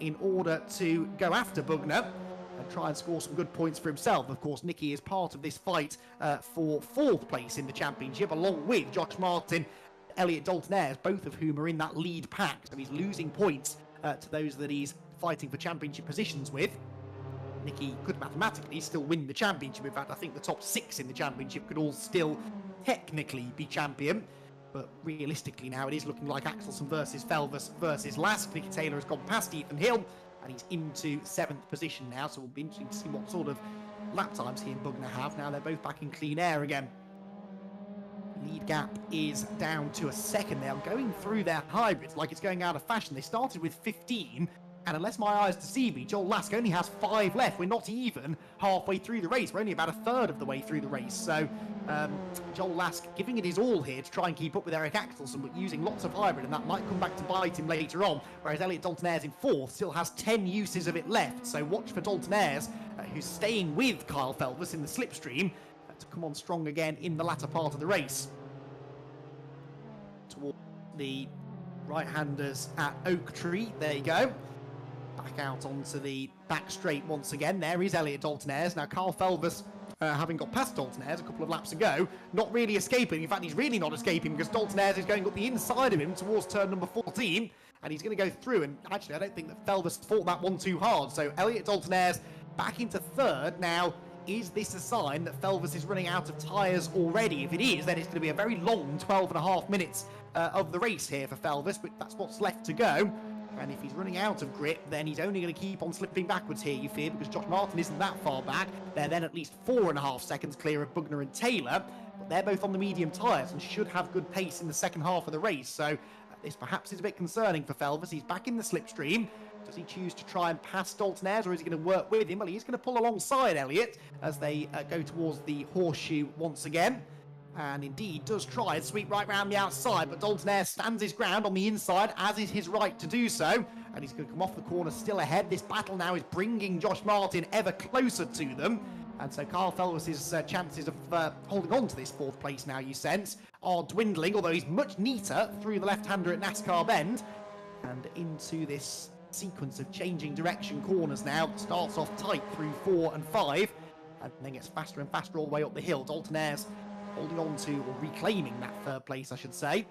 in order to go after Bugner and try and score some good points for himself. Of course, Nicky is part of this fight for 4th place in the championship, along with Josh Martin, Elliot Dalton-Ayres, both of whom are in that lead pack. So he's losing points to those that he's fighting for championship positions with. Nicky could mathematically still win the championship. In fact, I think the top 6 in the championship could all still technically be champion. But realistically now, it is looking like Axelsen versus Felvis versus Lask. Nicky Taylor has gone past Ethan Hill, and he's into 7th position now. So it'll be interesting to see what sort of lap times he and Bugner have. Now they're both back in clean air again. Lead gap is down to a second. They are going through their hybrids like it's going out of fashion. They started with 15, and unless my eyes deceive me, Joel Lask only has 5 left. We're not even halfway through the race. We're only about a third of the way through the race. So Joel Lask giving it his all here to try and keep up with Eric Axelsen, but using lots of hybrid, and that might come back to bite him later on. Whereas Elliot Dalton-Ayres in 4th still has 10 uses of it left. So watch for Dalton-Ayres, who's staying with Kyle Felvis in the slipstream, to come on strong again in the latter part of the race. Toward the right-handers at Oak Tree. There you go. Back out onto the back straight once again. There is Elliot Dalton-Ayres. Now, Kyle Felvis, having got past Dalton-Ayres a couple of laps ago, not really escaping. In fact, he's really not escaping because Dalton-Ayres is going up the inside of him towards turn number 14, and he's going to go through. And actually, I don't think that Felvis fought that one too hard. So, Elliot Dalton-Ayres back into 3rd. Now, is this a sign that Felvis is running out of tyres already? If it is, then it's going to be a very long 12.5 minutes of the race here for Felvis, but that's what's left to go. And if he's running out of grip, then he's only going to keep on slipping backwards here, you fear, because Josh Martin isn't that far back. They're then at least 4.5 seconds clear of Bugner and Taylor, but they're both on the medium tyres and should have good pace in the second half of the race. So this perhaps is a bit concerning for Felvis. He's back in the slipstream. Does he choose to try and pass Dalton-Ayres, or is he going to work with him? Well, he's going to pull alongside Elliot as they go towards the horseshoe once again. And indeed does try and sweep right round the outside, but Dalton-Ayres stands his ground on the inside, as is his right to do so. And he's going to come off the corner still ahead. This battle now is bringing Josh Martin ever closer to them. And so Kyle Felvis' chances of holding on to this 4th place now, you sense, are dwindling, although he's much neater through the left-hander at NASCAR Bend. And into this sequence of changing direction corners now. Starts off tight through 4 and 5, and then gets faster and faster all the way up the hill. Dalton-Ayres holding on to, or reclaiming that 3rd place, I should say.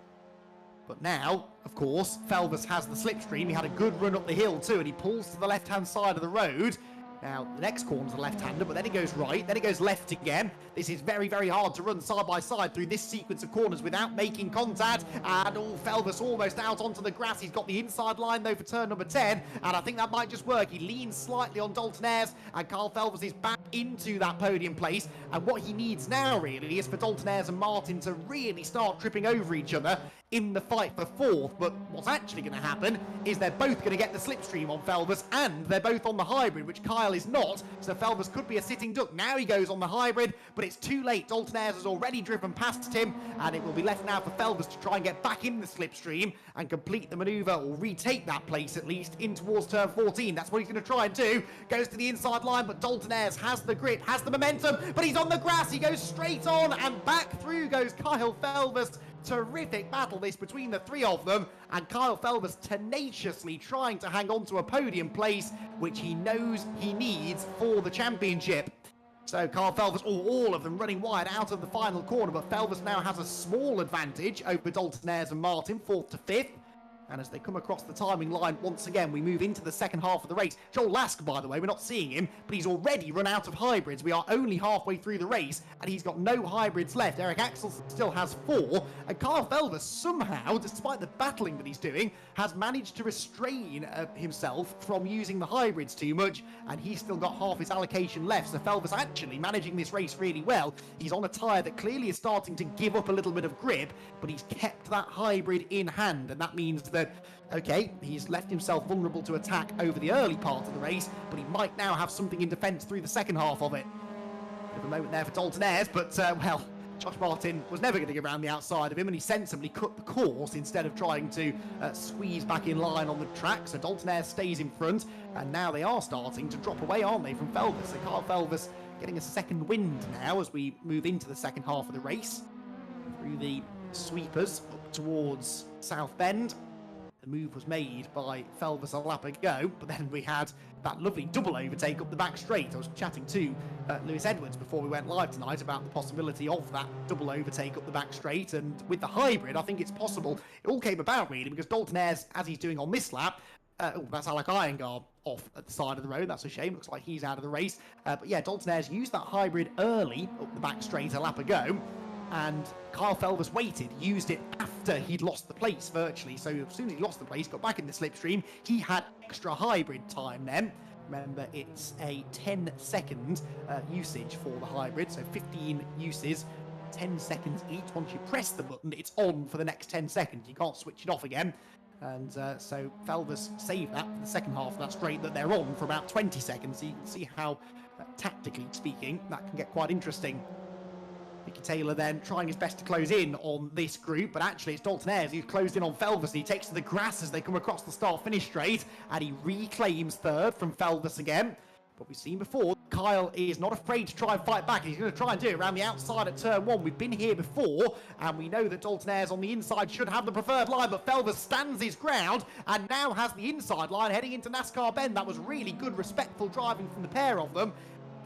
But now, of course, Felvis has the slipstream. He had a good run up the hill too, and he pulls to the left-hand side of the road. Now, the next corner's a left-hander, but then he goes right, then he goes left again. This is very, very hard to run side by side through this sequence of corners without making contact. And Felvis almost out onto the grass. He's got the inside line, though, for turn number 10, and I think that might just work. He leans slightly on Dalton-Ayres, and Kyle Felvis is back into that podium place. And what he needs now, really, is for Dalton-Ayres and Martin to really start tripping over each other in the fight for fourth, but what's actually going to happen is they're both going to get the slipstream on Felvers, and they're both on the hybrid, which Kyle is not, so Felvers could be a sitting duck. Now he goes on the hybrid, but it's too late. Dalton Ayres has already driven past him, and it will be left now for Felvers to try and get back in the slipstream and complete the manoeuvre, or retake that place at least, in towards turn 14. That's what he's going to try and do. Goes to the inside line, but Dalton Ayres has the grip, has the momentum, but he's on the grass. He goes straight on, and back through goes Kyle Felvers. Terrific battle this between the three of them, and Kyle Felvers tenaciously trying to hang on to a podium place, which he knows he needs for the championship. So Kyle Felvers, all of them running wide out of the final corner, but Felvers now has a small advantage over Dalton Ayres and Martin, 4th to 5th. And as they come across the timing line once again, we move into the second half of the race. Joel Lask, by the way, we're not seeing him, but he's already run out of hybrids. We are only halfway through the race, and he's got no hybrids left. Eric Axelsen still has 4, and Kyle Felvers somehow, despite the battling that he's doing, has managed to restrain himself from using the hybrids too much, and he's still got half his allocation left. So Felvers actually managing this race really well. He's on a tyre that clearly is starting to give up a little bit of grip, but he's kept that hybrid in hand, and that means that, okay, he's left himself vulnerable to attack over the early part of the race, but he might now have something in defence through the second half of it. Bit of a moment there for Dalton Ayres, but, well, Josh Martin was never going to get around the outside of him, and he sensibly cut the course instead of trying to squeeze back in line on the track. So Dalton Ayres stays in front, and now they are starting to drop away, aren't they, from Felvers? So Kyle Felvers getting a second wind now as we move into the second half of the race. Through the sweepers up towards South Bend. The move was made by Felvers a lap ago, but then we had that lovely double overtake up the back straight. I was chatting to Lewis Edwards before we went live tonight about the possibility of that double overtake up the back straight, and with the hybrid, I think it's possible. It all came about really because Dalton Ayres, as he's doing on this lap, that's Alec Iyengar off at the side of the road. That's a shame. Looks like he's out of the race. But yeah, Dalton Ayres used that hybrid early up the back straight a lap ago, and Kyle Felvers waited, used it after he'd lost the place virtually. So as soon as he lost the place, got back in the slipstream, he had extra hybrid time then. Remember, it's a 10-second usage for the hybrid, so 15 uses, 10 seconds each. Once you press the button, it's on for the next 10 seconds. You can't switch it off again. And so Felvers saved that for the second half of that straight that they're on for about 20 seconds. So you can see how, tactically speaking, that can get quite interesting. Nicky Taylor then trying his best to close in on this group, but actually it's Dalton Ayres who's closed in on Felvers. He takes to the grass as they come across the start-finish straight, and he reclaims third from Felvers again. But we've seen before, Kyle is not afraid to try and fight back. He's going to try and do it around the outside at turn 1. We've been here before, and we know that Dalton Ayres on the inside should have the preferred line, but Felvers stands his ground and now has the inside line heading into NASCAR Bend. That was really good, respectful driving from the pair of them.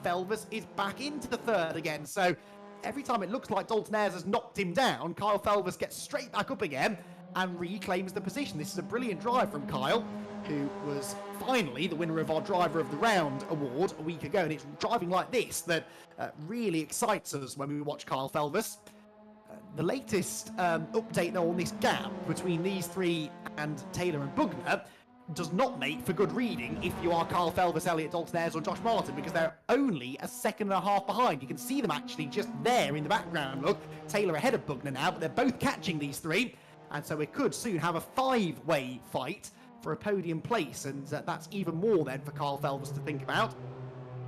Felvers is back into the third again, so every time it looks like Dalton Ayres has knocked him down, Kyle Felvers gets straight back up again and reclaims the position. This is a brilliant drive from Kyle, who was finally the winner of our Driver of the Round award a week ago, and it's driving like this that really excites us when we watch Kyle Felvers. The latest update though on this gap between these three and Taylor and Bugner does not make for good reading if you are Kyle Felvers, Elliott Dalton Ayres or Josh Martin, because they're only a second and a half behind. You can see them actually just there in the background. Look, Taylor ahead of Bugner now, but they're both catching these three, and so we could soon have a 5-way fight for a podium place, and that's even more then for Kyle Felvers to think about.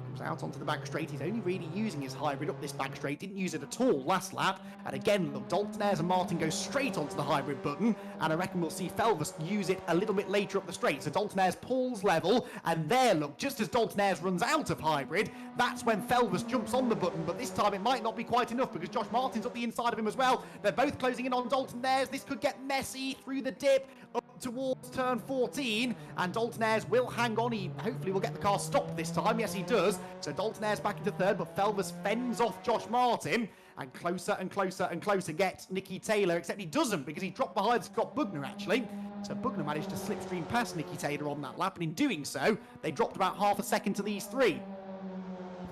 Comes out onto the back straight. He's only really using his hybrid up this back straight. Didn't use it at all last lap. And again, look, Dalton Ayres and Martin go straight onto the hybrid button, and I reckon we'll see Felvers use it a little bit later up the straight. So Dalton Ayres pulls level, and there, look, just as Dalton Ayres runs out of hybrid, that's when Felvers jumps on the button, but this time it might not be quite enough because Josh Martin's up the inside of him as well. They're both closing in on Dalton Ayres. This could get messy through the dip up towards turn 14, and Dalton Ayres will hang on. He hopefully will get the car stopped this time. Yes, he does. So Dalton Ayres back into third, but Felvers fends off Josh Martin, and closer and closer and closer gets Nicky Taylor, except he doesn't because he dropped behind Scott Bugner actually. So Bugner managed to slipstream past Nicky Taylor on that lap, and in doing so, they dropped about half a second to these three.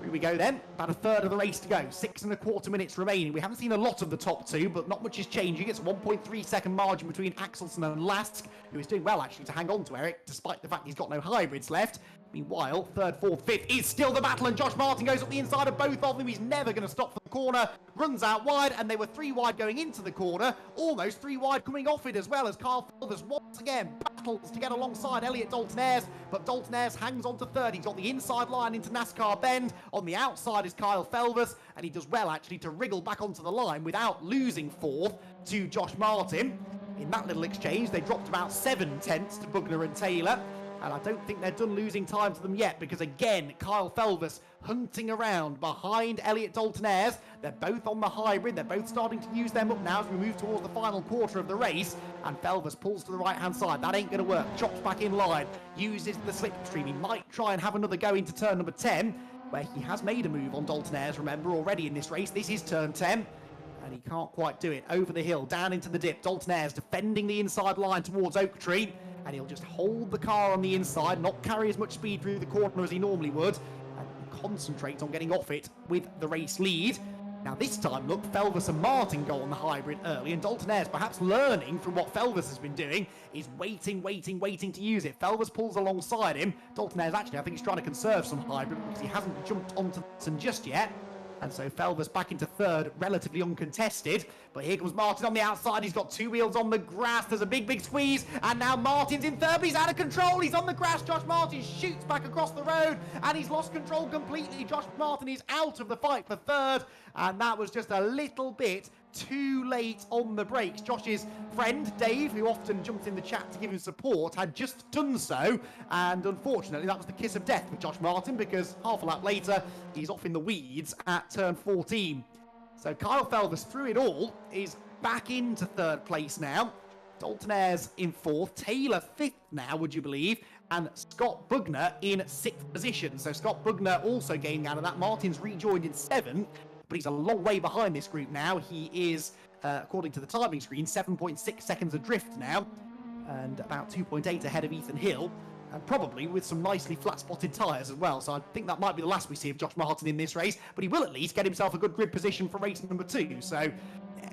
Here we go then, about a third of the race to go, 6.25 minutes remaining. We haven't seen a lot of the top two, but not much is changing. It's a 1.3 second margin between Axelsen and Lask, who is doing well actually to hang on to Eric, despite the fact he's got no hybrids left. Meanwhile, third, fourth, fifth is still the battle, and Josh Martin goes up the inside of both of them. He's never going to stop for the corner, runs out wide, and they were 3 wide going into the corner, almost 3 wide coming off it as well, as Kyle Felvers once again battles to get alongside Elliot Dalton-Ayres, but Dalton-Ayres hangs on to third. He's got the inside line into NASCAR Bend. On the outside is Kyle Felvers, and he does well actually to wriggle back onto the line without losing fourth to Josh Martin. In that little exchange, they dropped about 7 tenths to Bugner and Taylor. And I don't think they're done losing time to them yet, because again, Kyle Felvers hunting around behind Elliot Dalton-Ayres. They're both on the hybrid. They're both starting to use them up now as we move towards the final quarter of the race. And Felvers pulls to the right-hand side. That ain't going to work. Chops back in line. Uses the slipstream. He might try and have another go into turn number 10, where he has made a move on Dalton-Ayres, remember, already in this race. This is turn 10. And he can't quite do it. Over the hill, down into the dip. Dalton-Ayres defending the inside line towards Oak Tree. And he'll just hold the car on the inside, not carry as much speed through the corner as he normally would, and concentrate on getting off it with the race lead. Now this time, look, Felvers and Martin go on the hybrid early, and Dalton-Ayres, perhaps learning from what Felvers has been doing, is waiting to use it. Felvers pulls alongside him. Dalton-Ayres actually, I think he's trying to conserve some hybrid because he hasn't jumped onto the just yet. And so Felvers back into third, relatively uncontested. But here comes Martin on the outside. He's got 2 wheels on the grass. There's a big squeeze. And now Martin's in third, but he's out of control. He's on the grass. Josh Martin shoots back across the road, and he's lost control completely. Josh Martin is out of the fight for third. And that was just a little bit too late on the brakes. Josh's friend, Dave, who often jumps in the chat to give him support, had just done so. And unfortunately, that was the kiss of death for Josh Martin, because half a lap later, he's off in the weeds at turn 14. So Kyle Felvers, through it all, is back into third place now. Dalton-Ayres in fourth. Taylor fifth now, would you believe? And Scott Bugner in sixth position. So Scott Bugner also gaining out of that. Martin's rejoined in seventh, but he's a long way behind this group now. He is, according to the timing screen, 7.6 seconds adrift now, and about 2.8 ahead of Ethan Hill, and probably with some nicely flat-spotted tyres as well. So I think that might be the last we see of Josh Martin in this race, but he will at least get himself a good grid position for race number 2. So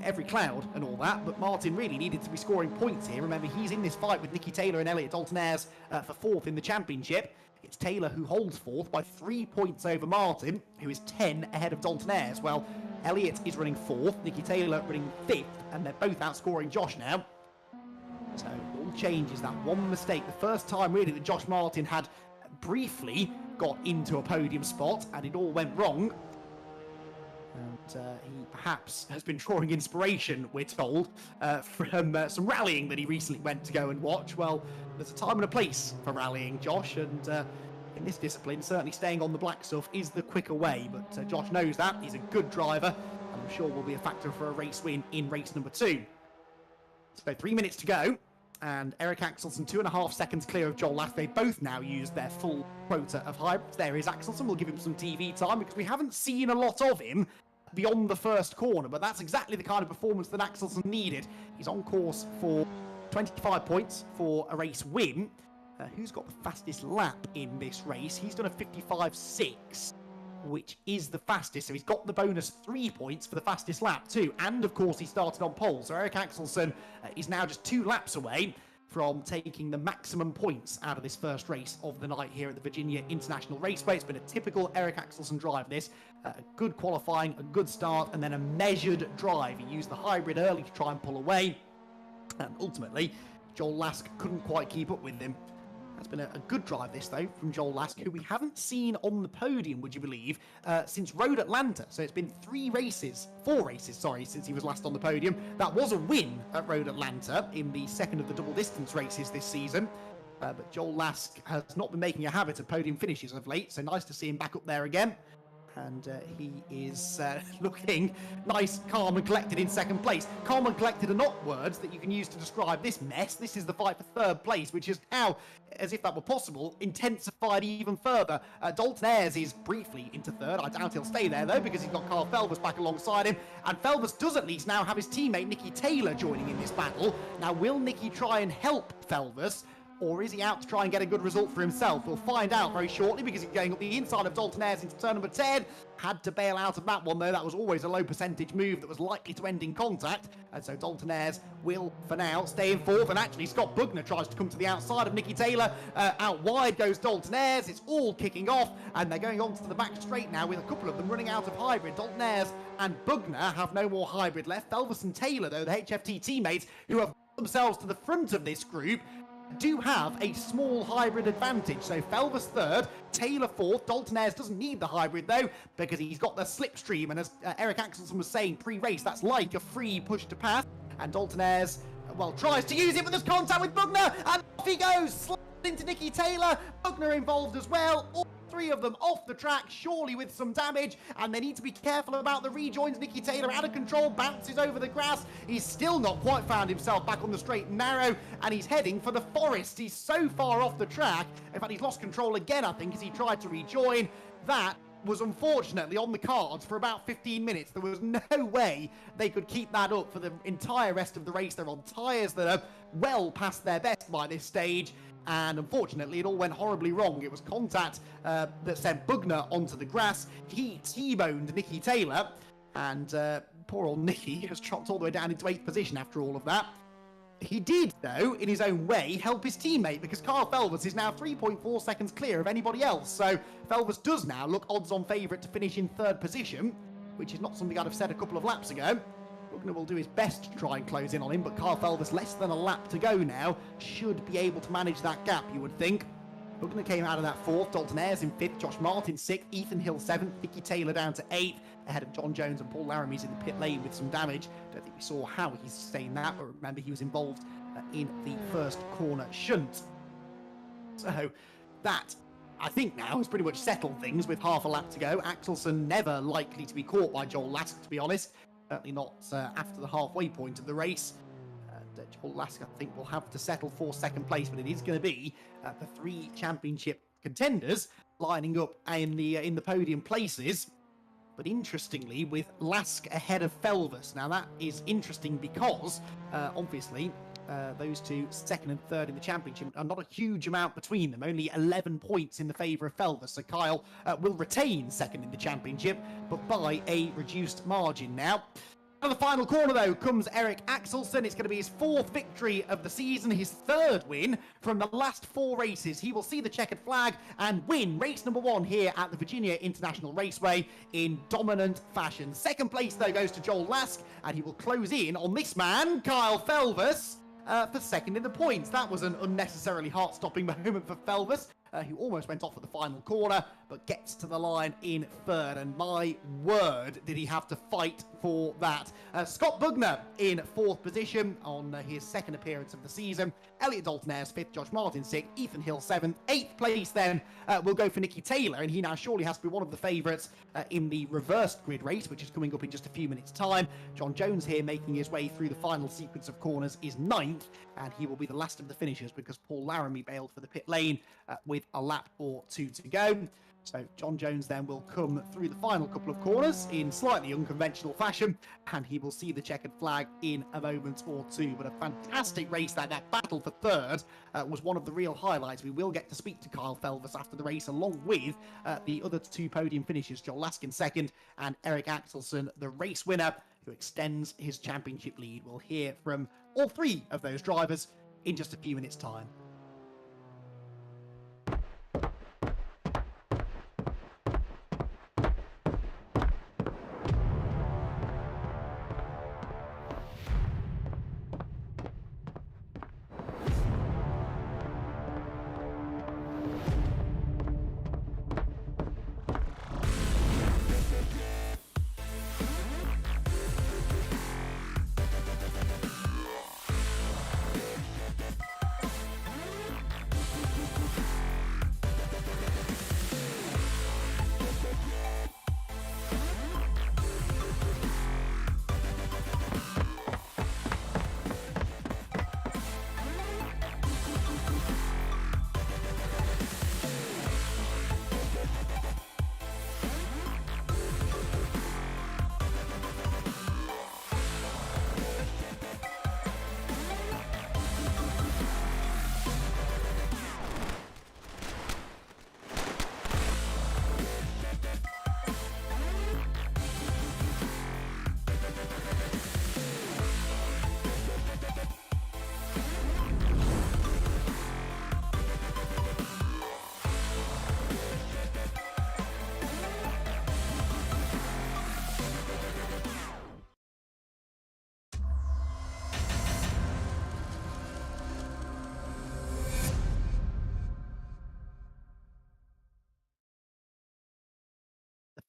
every cloud and all that, but Martin really needed to be scoring points here. Remember, he's in this fight with Nicky Taylor and Elliot Dalton-Ayres for fourth in the championship. It's Taylor who holds fourth by 3 points over Martin, who is 10 ahead of Dalton-Ayres. Well, Elliot is running fourth, Nicky Taylor running fifth, and they're both outscoring Josh now. So it all changes, that one mistake. The first time really that Josh Martin had briefly got into a podium spot, and it all went wrong. And he perhaps has been drawing inspiration, we're told, from some rallying that he recently went to go and watch. Well, there's a time and a place for rallying, Josh, and in this discipline, certainly staying on the black stuff is the quicker way. But Josh knows that. He's a good driver, and I'm sure will be a factor for a race win in race number 2. So 3 minutes to go, and Eric Axelsen 2.5 seconds clear of Joel Last. They both now used their full quota of hybrids. There is Axelsen. We'll give him some TV time because we haven't seen a lot of him beyond the first corner, but that's exactly the kind of performance that Axelsen needed. He's on course for 25 points for a race win. Who's got the fastest lap in this race? He's done a 55.6, which is the fastest, so he's got the bonus 3 points for the fastest lap too, and of course he started on pole, so Eric Axelsen is now just 2 laps away from taking the maximum points out of this first race of the night here at the Virginia International Raceway. It's been a typical Eric Axelsen drive, this. A good qualifying, a good start, and then a measured drive. He used the hybrid early to try and pull away, and ultimately, Joel Lask couldn't quite keep up with him. That's been a good drive, this, though, from Joel Lask, who we haven't seen on the podium, would you believe, since Road Atlanta. So it's been 4 races, since he was last on the podium. That was a win at Road Atlanta in the second of the double distance races this season. But Joel Lask has not been making a habit of podium finishes of late, so nice to see him back up there again. And he is looking nice, calm and collected in second place. Calm and collected are not words that you can use to describe this mess. This is the fight for third place, which is now, as if that were possible, intensified even further. Dalton-Ayres is briefly into third. I doubt he'll stay there, though, because he's got Kyle Felvers back alongside him. And Felvers does at least now have his teammate Nicky Taylor joining in this battle. Now, will Nicky try and help Felvers? or is he out to try and get a good result for himself? We'll find out very shortly because he's going up the inside of Dalton Ayres into turn number 10. Had to bail out of that one, though. That was always a low percentage move that was likely to end in contact. And so Dalton Ayres will, for now, stay in fourth. And actually, Scott Bugner tries to come to the outside of Nicky Taylor. Out wide goes Dalton Ayres. It's all kicking off. And they're going on to the back straight now with a couple of them running out of hybrid. Dalton Ayres and Bugner have no more hybrid left. Felvis and Taylor, though, the HFT teammates who have themselves to the front of this group, do have a small hybrid advantage. So Felvis third, Taylor fourth. Dalton Ayres doesn't need the hybrid though because he's got the slipstream, and as Eric Axelson was saying pre-race, that's like a free push to pass. And Dalton Ayres, well, tries to use it, but there's contact with Bugner, and off he goes, slides into Nicky Taylor. Bugner involved as well. All three of them off the track, surely with some damage, and they need to be careful about the rejoins. Nicky Taylor out of control, bounces over the grass. He's still not quite found himself back on the straight and narrow, and he's heading for the forest. He's so far off the track. In fact, he's lost control again, I think, as he tried to rejoin. That was unfortunately on the cards for about 15 minutes. There was no way they could keep that up for the entire rest of the race. They're on tyres that are well past their best by this stage. And unfortunately, it all went horribly wrong. It was contact that sent Bugner onto the grass. He T-boned Nicky Taylor, and poor old Nicky has dropped all the way down into 8th position after all of that. He did, though, in his own way, help his teammate, because Carl Felvis is now 3.4 seconds clear of anybody else. So Felvis does now look odds-on favourite to finish in 3rd position, which is not something I'd have said a couple of laps ago. Bugner will do his best to try and close in on him, but Carl Felvis, less than a lap to go now, should be able to manage that gap, you would think. Bugner came out of that 4th, Dalton Ayres in 5th, Josh Martin 6th, Ethan Hill 7th, Nicky Taylor down to 8th, ahead of John Jones and Paul Laramie's in the pit lane with some damage. Don't think we saw how he sustained that, but remember he was involved in the first corner shunt. So that, I think now, has pretty much settled things with half a lap to go. Axelson never likely to be caught by Joel Lask, to be honest. Certainly not after the halfway point of the race. Joel Lask, I think, will have to settle for 2nd place, but it is going to be the 3 championship contenders lining up in the podium places. But interestingly, with Lask ahead of Felvis. Now that is interesting because, obviously, those two, 2nd and 3rd in the championship, are not a huge amount between them, only 11 points in the favour of Felvis. So Kyle will retain 2nd in the championship, but by a reduced margin now. Out of the final corner, though, comes Eric Axelson. It's going to be his 4th victory of the season, his 3rd win from the last 4 races. He will see the checkered flag and win race number 1 here at the Virginia International Raceway in dominant fashion. 2nd place, though, goes to Joel Lask, and he will close in on this man, Kyle Felvis, for 2nd in the points. That was an unnecessarily heart-stopping moment for Felvis, who almost went off at the final corner, but gets to the line in 3rd. And my word, did he have to fight for that. Scott Bugner in 4th position on his 2nd appearance of the season. Elliot Dalton Ayres 5th, Josh Martin 6th, Ethan Hill 7th. 8th place then will go for Nicky Taylor, and he now surely has to be one of the favourites in the reversed grid race, which is coming up in just a few minutes' time. John Jones here making his way through the final sequence of corners is 9th, and he will be the last of the finishers because Paul Laramie bailed for the pit lane with a lap or 2 to go. So John Jones then will come through the final couple of corners in slightly unconventional fashion, and he will see the checkered flag in a moment or 2. But a fantastic race there. That battle for 3rd was one of the real highlights. We will get to speak to Kyle Felvis after the race, along with the other 2 podium finishers, Joel Lask in 2nd and Eric Axelson, the race winner, who extends his championship lead. We'll hear from all 3 of those drivers in just a few minutes' time.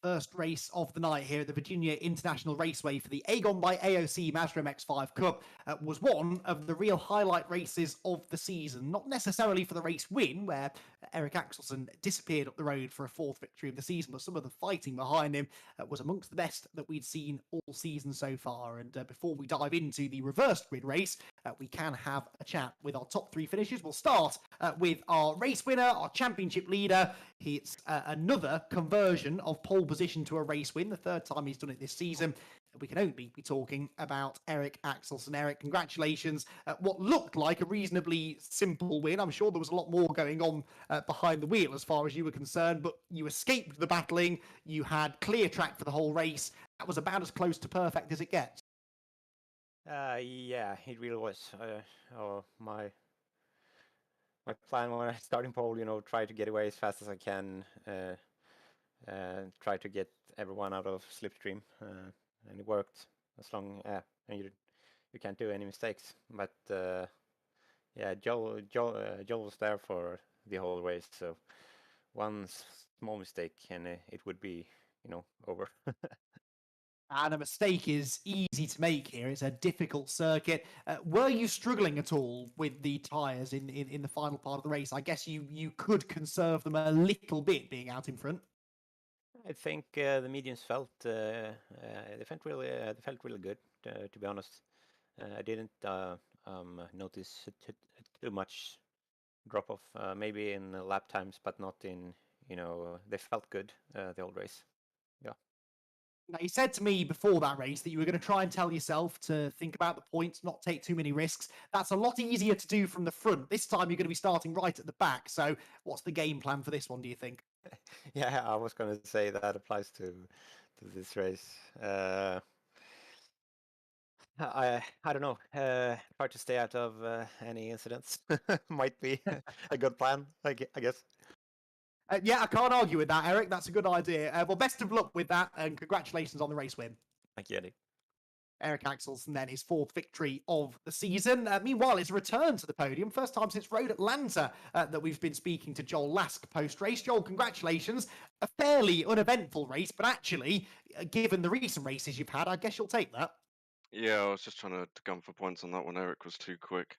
first race of the night here at the Virginia International Raceway for the AGON by AOC Mazda MX5 Cup was one of the real highlight races of the season. Not necessarily for the race win, where Eric Axelsen disappeared up the road for a fourth victory of the season, but some of the fighting behind him was amongst the best that we'd seen all season so far. And before we dive into the reversed grid race, we can have a chat with our top three finishers. We'll start with our race winner, our championship leader. It's another conversion of pole position to a race win, the third time he's done it this season. We can only be talking about Eric Axelsen. Eric, congratulations. What looked like a reasonably simple win. I'm sure there was a lot more going on behind the wheel as far as you were concerned, but you escaped the battling. You had clear track for the whole race. That was about as close to perfect as it gets. Yeah, it really was. My plan when I start in pole, try to get away as fast as I can, try to get everyone out of slipstream, and it worked as long. And you can't do any mistakes. But yeah, Joel was there for the whole race, so one small mistake and it would be over. And a mistake is easy to make here. It's a difficult circuit. Were you struggling at all with the tyres in the final part of the race? I guess you could conserve them a little bit being out in front. I think the mediums felt they felt really good. To be honest, I didn't notice too much drop off. Maybe in lap times, but not in they felt good the whole race. Yeah. Now, you said to me before that race that you were going to try and tell yourself to think about the points, not take too many risks. That's a lot easier to do from the front. This time you're going to be starting right at the back. So what's the game plan for this one, do you think? Yeah, I was going to say that applies to this race. I don't know. Try to stay out of any incidents. Might be a good plan, I guess. Yeah, I can't argue with that, Eric. That's a good idea. Well, best of luck with that, and congratulations on the race win. Thank you, Eddie. Eric Axelsen then his fourth victory of the season. Meanwhile, it's a return to the podium. First time since Road Atlanta that we've been speaking to Joel Lask post-race. Joel, congratulations. A fairly uneventful race, but actually, given the recent races you've had, I guess you'll take that. Yeah, I was just trying to gun for points on that one. Eric was too quick.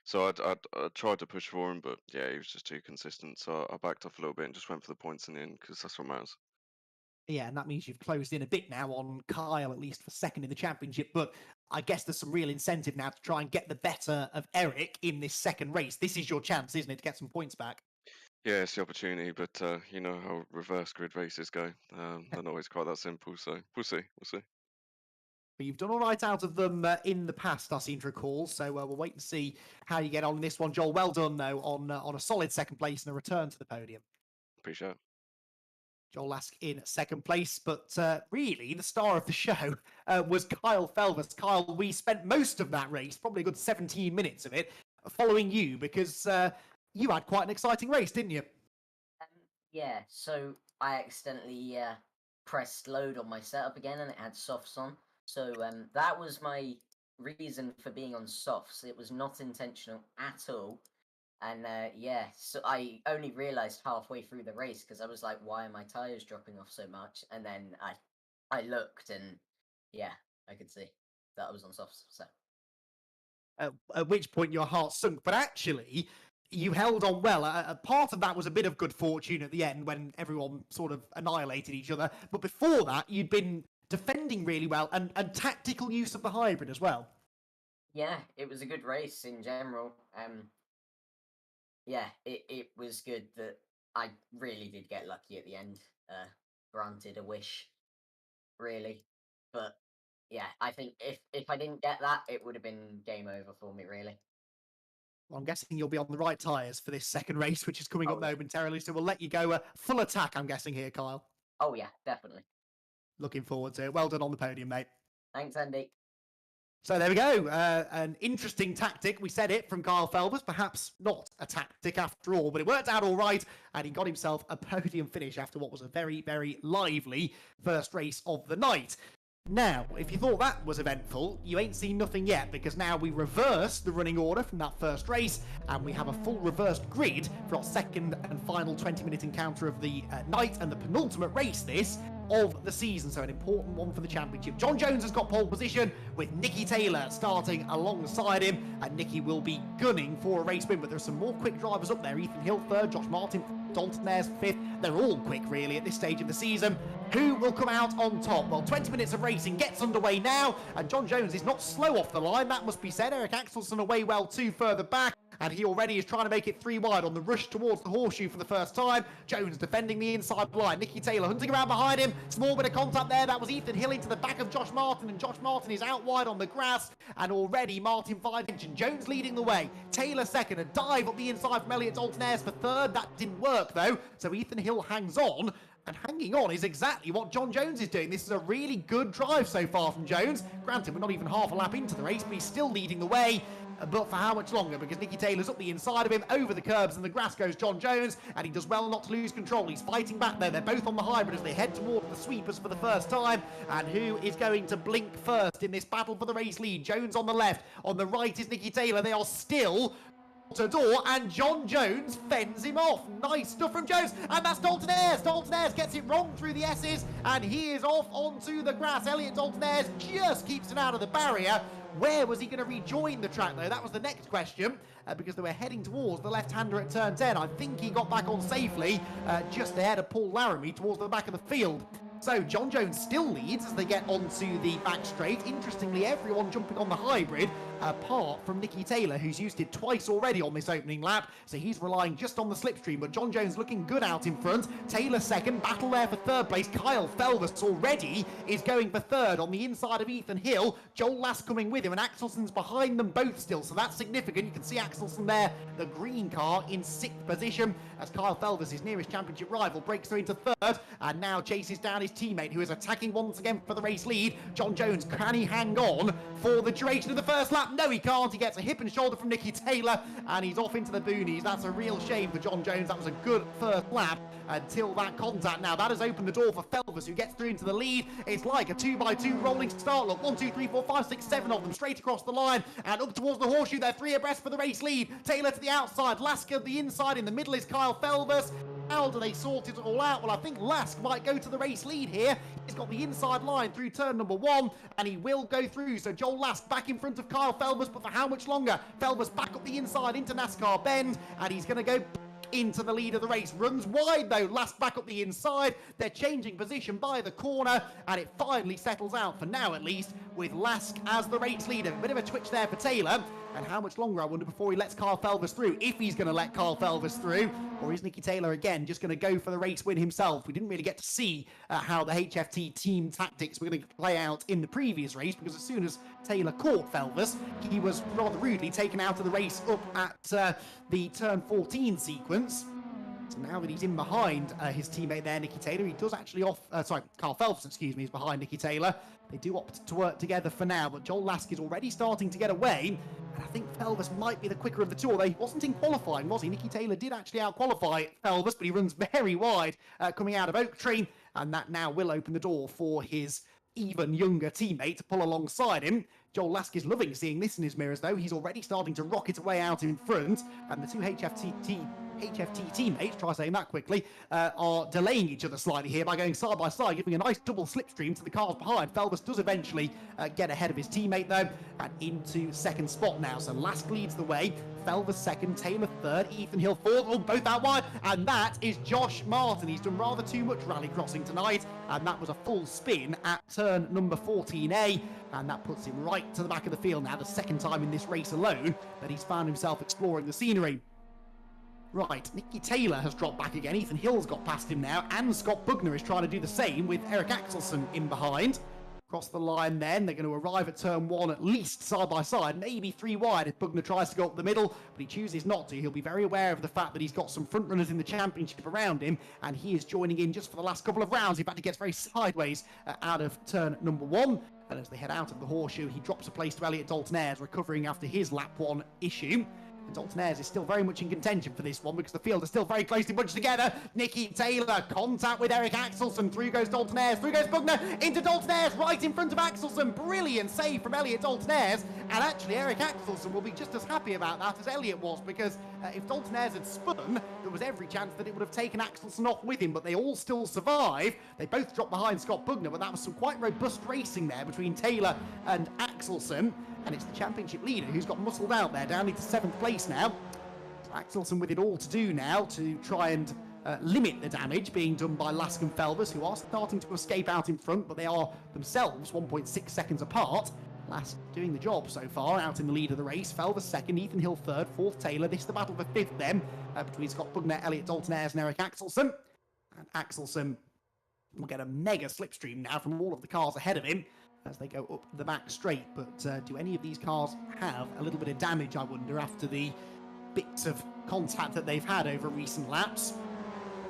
So I tried to push for him, but yeah, he was just too consistent. So I backed off a little bit and just went for the points in the end because that's what matters. Yeah, and that means you've closed in a bit now on Kyle, at least for second in the championship. But I guess there's some real incentive now to try and get the better of Eric in this second race. This is your chance, isn't it, to get some points back? Yeah, it's the opportunity, but you know how reverse grid races go. They're not always quite that simple. So we'll see. But you've done all right out of them in the past, I seem to recall. So we'll wait and see how you get on in this one. Joel, well done, though, on a solid second place and a return to the podium. Appreciate it. Joel Lask in second place, but really the star of the show was Kyle Felvers. Kyle, we spent most of that race, probably a good 17 minutes of it, following you because you had quite an exciting race, didn't you? Yeah, so I accidentally pressed load on my setup again and it had softs on. So that was my reason for being on softs. It was not intentional at all. And yeah, so I only realised halfway through the race because I was like, why are my tyres dropping off so much? And then I looked and yeah, I could see that I was on softs. So at which point your heart sunk. But actually, you held on well. A part of that was a bit of good fortune at the end when everyone sort of annihilated each other. But before that, you'd been defending really well and tactical use of the hybrid as well. Yeah, it was a good race in general. Yeah, it was good that I really did get lucky at the end. Granted a wish, really. But yeah, I think if I didn't get that, it would have been game over for me, really. Well, I'm guessing you'll be on the right tyres for this second race, which is coming up yeah. momentarily. So we'll let you go full attack, I'm guessing here, Kyle. Oh yeah, definitely. Looking forward to it. Well done on the podium, mate. Thanks, Andy. So there we go. An interesting tactic. We said it from Kyle Felvers. Perhaps not a tactic after all, but it worked out all right. And he got himself a podium finish after what was a very, very lively first race of the night. Now, if you thought that was eventful, you ain't seen nothing yet, because now we reverse the running order from that first race, and we have a full reversed grid for our second and final 20-minute encounter of the night, and the penultimate race this of the season, so an important one for the championship. John Jones has got pole position, with Nicky Taylor starting alongside him, and Nicky will be gunning for a race win, but there's some more quick drivers up there. Ethan Hill third, Josh Martin Dalton there's fifth. They're all quick really at this stage of the season. Who will come out on top? Well, 20 minutes of racing gets underway now, and John Jones is not slow off the line, that must be said. Eric Axelson away well too further back, and he already is trying to make it 3 wide on the rush towards the horseshoe for the first time. Jones defending the inside line. Nicky Taylor hunting around behind him. Small bit of contact there. That was Ethan Hill into the back of Josh Martin, and Josh Martin is out wide on the grass, and already Martin 5 inch and Jones leading the way. Taylor second, a dive up the inside from Elliot Dalton-Ayres for third. That didn't work though, so Ethan Hill hangs on. And hanging on is exactly what John Jones is doing. This is a really good drive so far from Jones. Granted, we're not even half a lap into the race, but he's still leading the way. But for how much longer? Because Nicky Taylor's up the inside of him, over the curbs, and the grass goes John Jones, and he does well not to lose control. He's fighting back there. They're both on the hybrid as they head toward the sweepers for the first time. And who is going to blink first in this battle for the race lead? Jones on the left. On the right is Nicky Taylor. They are still to door, and John Jones fends him off. Nice stuff from Jones, and that's Dalton-Ayres. Dalton-Ayres gets it wrong through the S's, and he is off onto the grass. Elliot Dalton-Ayres just keeps it out of the barrier. Where was he going to rejoin the track, though? That was the next question, because they were heading towards the left-hander at turn 10. I think he got back on safely, just ahead of Paul Laramie towards the back of the field. So John Jones still leads as they get onto the back straight. Interestingly, everyone jumping on the hybrid, apart from Nicky Taylor, who's used it twice already on this opening lap. So he's relying just on the slipstream, but John Jones looking good out in front. Taylor second, battle there for third place. Kyle Felvers already is going for third on the inside of Ethan Hill. Joel Last coming with him, and Axelson's behind them both still, so that's significant. You can see Axelson there, the green car, in 6th position, as Kyle Felvers, his nearest championship rival, breaks through into third, and now chases down his teammate, who is attacking once again for the race lead. John Jones, can he hang on for the duration of the first lap? No, he can't. He gets a hip and shoulder from Nicky Taylor, and he's off into the boonies. That's a real shame for John Jones. That was a good first lap until that contact. Now that has opened the door for Felvers, who gets through into the lead. It's like a 2x2 rolling start. Look, 1, 2, 3, 4, 5, 6, 7 of them straight across the line and up towards the horseshoe. They're 3 abreast for the race lead. Taylor to the outside, Lasker the inside. In the middle is Kyle Felvers. How do they sort it all out? Well, I think Lask might go to the race lead here. He's got the inside line through turn number 1, and he will go through. So Joel Lask back in front of Kyle Felvers, but for how much longer? Felvers back up the inside into NASCAR Bend, and he's going to go into the lead of the race. Runs wide though, Last back up the inside. They're changing position by the corner, and it finally settles out, for now at least, with Lask as the race leader. A bit of a twitch there for Taylor, and how much longer, I wonder, before he lets Kyle Felvers through, if he's going to let Kyle Felvers through, or is Nicky Taylor again just going to go for the race win himself? We didn't really get to see how the HFT team tactics were going to play out in the previous race, because as soon as Taylor caught Felvers, he was rather rudely taken out of the race up at the turn 14 sequence. So now that he's in behind his teammate there, Nicky Taylor, he does actually Kyle Felvers, excuse me, is behind Nicky Taylor. They do opt to work together for now, but Joel Lask is already starting to get away, and I think Felvers might be the quicker of the two, although he wasn't in qualifying, was he? Nicky Taylor did actually out-qualify Felvers, but he runs very wide coming out of Oak Tree, and that now will open the door for his even younger teammate to pull alongside him. Joel Lask is loving seeing this in his mirrors, though. He's already starting to rocket away out in front, and the two HFT teammates, try saying that quickly, are delaying each other slightly here by going side by side, giving a nice double slipstream to the cars behind. Felvers does eventually get ahead of his teammate, though, and into second spot now. So Lask leads the way, Felvers second, Taylor third, Ethan Hill fourth, oh, both out wide, and that is Josh Martin. He's done rather too much rally crossing tonight, and that was a full spin at turn number 14A, and that puts him right to the back of the field now, the second time in this race alone that he's found himself exploring the scenery. Right, Nicky Taylor has dropped back again. Ethan Hill's got past him now, and Scott Bugner is trying to do the same with Eric Axelson in behind. Across the line then, they're going to arrive at turn 1 at least side by side, maybe 3 wide if Bugner tries to go up the middle, but he chooses not to. He'll be very aware of the fact that he's got some front runners in the championship around him, and he is joining in just for the last couple of rounds. In fact, he gets very sideways out of turn number 1. And as they head out of the horseshoe, he drops a place to Elliot Dalton-Ayres, recovering after his lap 1 issue. Daltonaires is still very much in contention for this one because the field is still very closely bunched together. Nicky Taylor, contact with Eric Axelsen. Through goes Daltonaires, through goes Bugner, into Daltonaires, right in front of Axelsen. Brilliant save from Elliot Daltonaires. And actually, Eric Axelsen will be just as happy about that as Elliot was, because if Daltonaires had spun, there was every chance that it would have taken Axelsen off with him, but they all still survive. They both dropped behind Scott Bugner, but that was some quite robust racing there between Taylor and Axelsen. And it's the championship leader who's got muscled out there, down into 7th place now. So Axelsen with it all to do now to try and limit the damage being done by Lask and Felvers, who are starting to escape out in front, but they are themselves 1.6 seconds apart. Lask doing the job so far, out in the lead of the race. Felvers second, Ethan Hill third, fourth Taylor. This is the battle for 5th then, between Scott Bugner, Elliot Daltonaires and Eric Axelsen. And Axelsen will get a mega slipstream now from all of the cars ahead of him as they go up the back straight. But do any of these cars have a little bit of damage, I wonder, after the bits of contact that they've had over recent laps?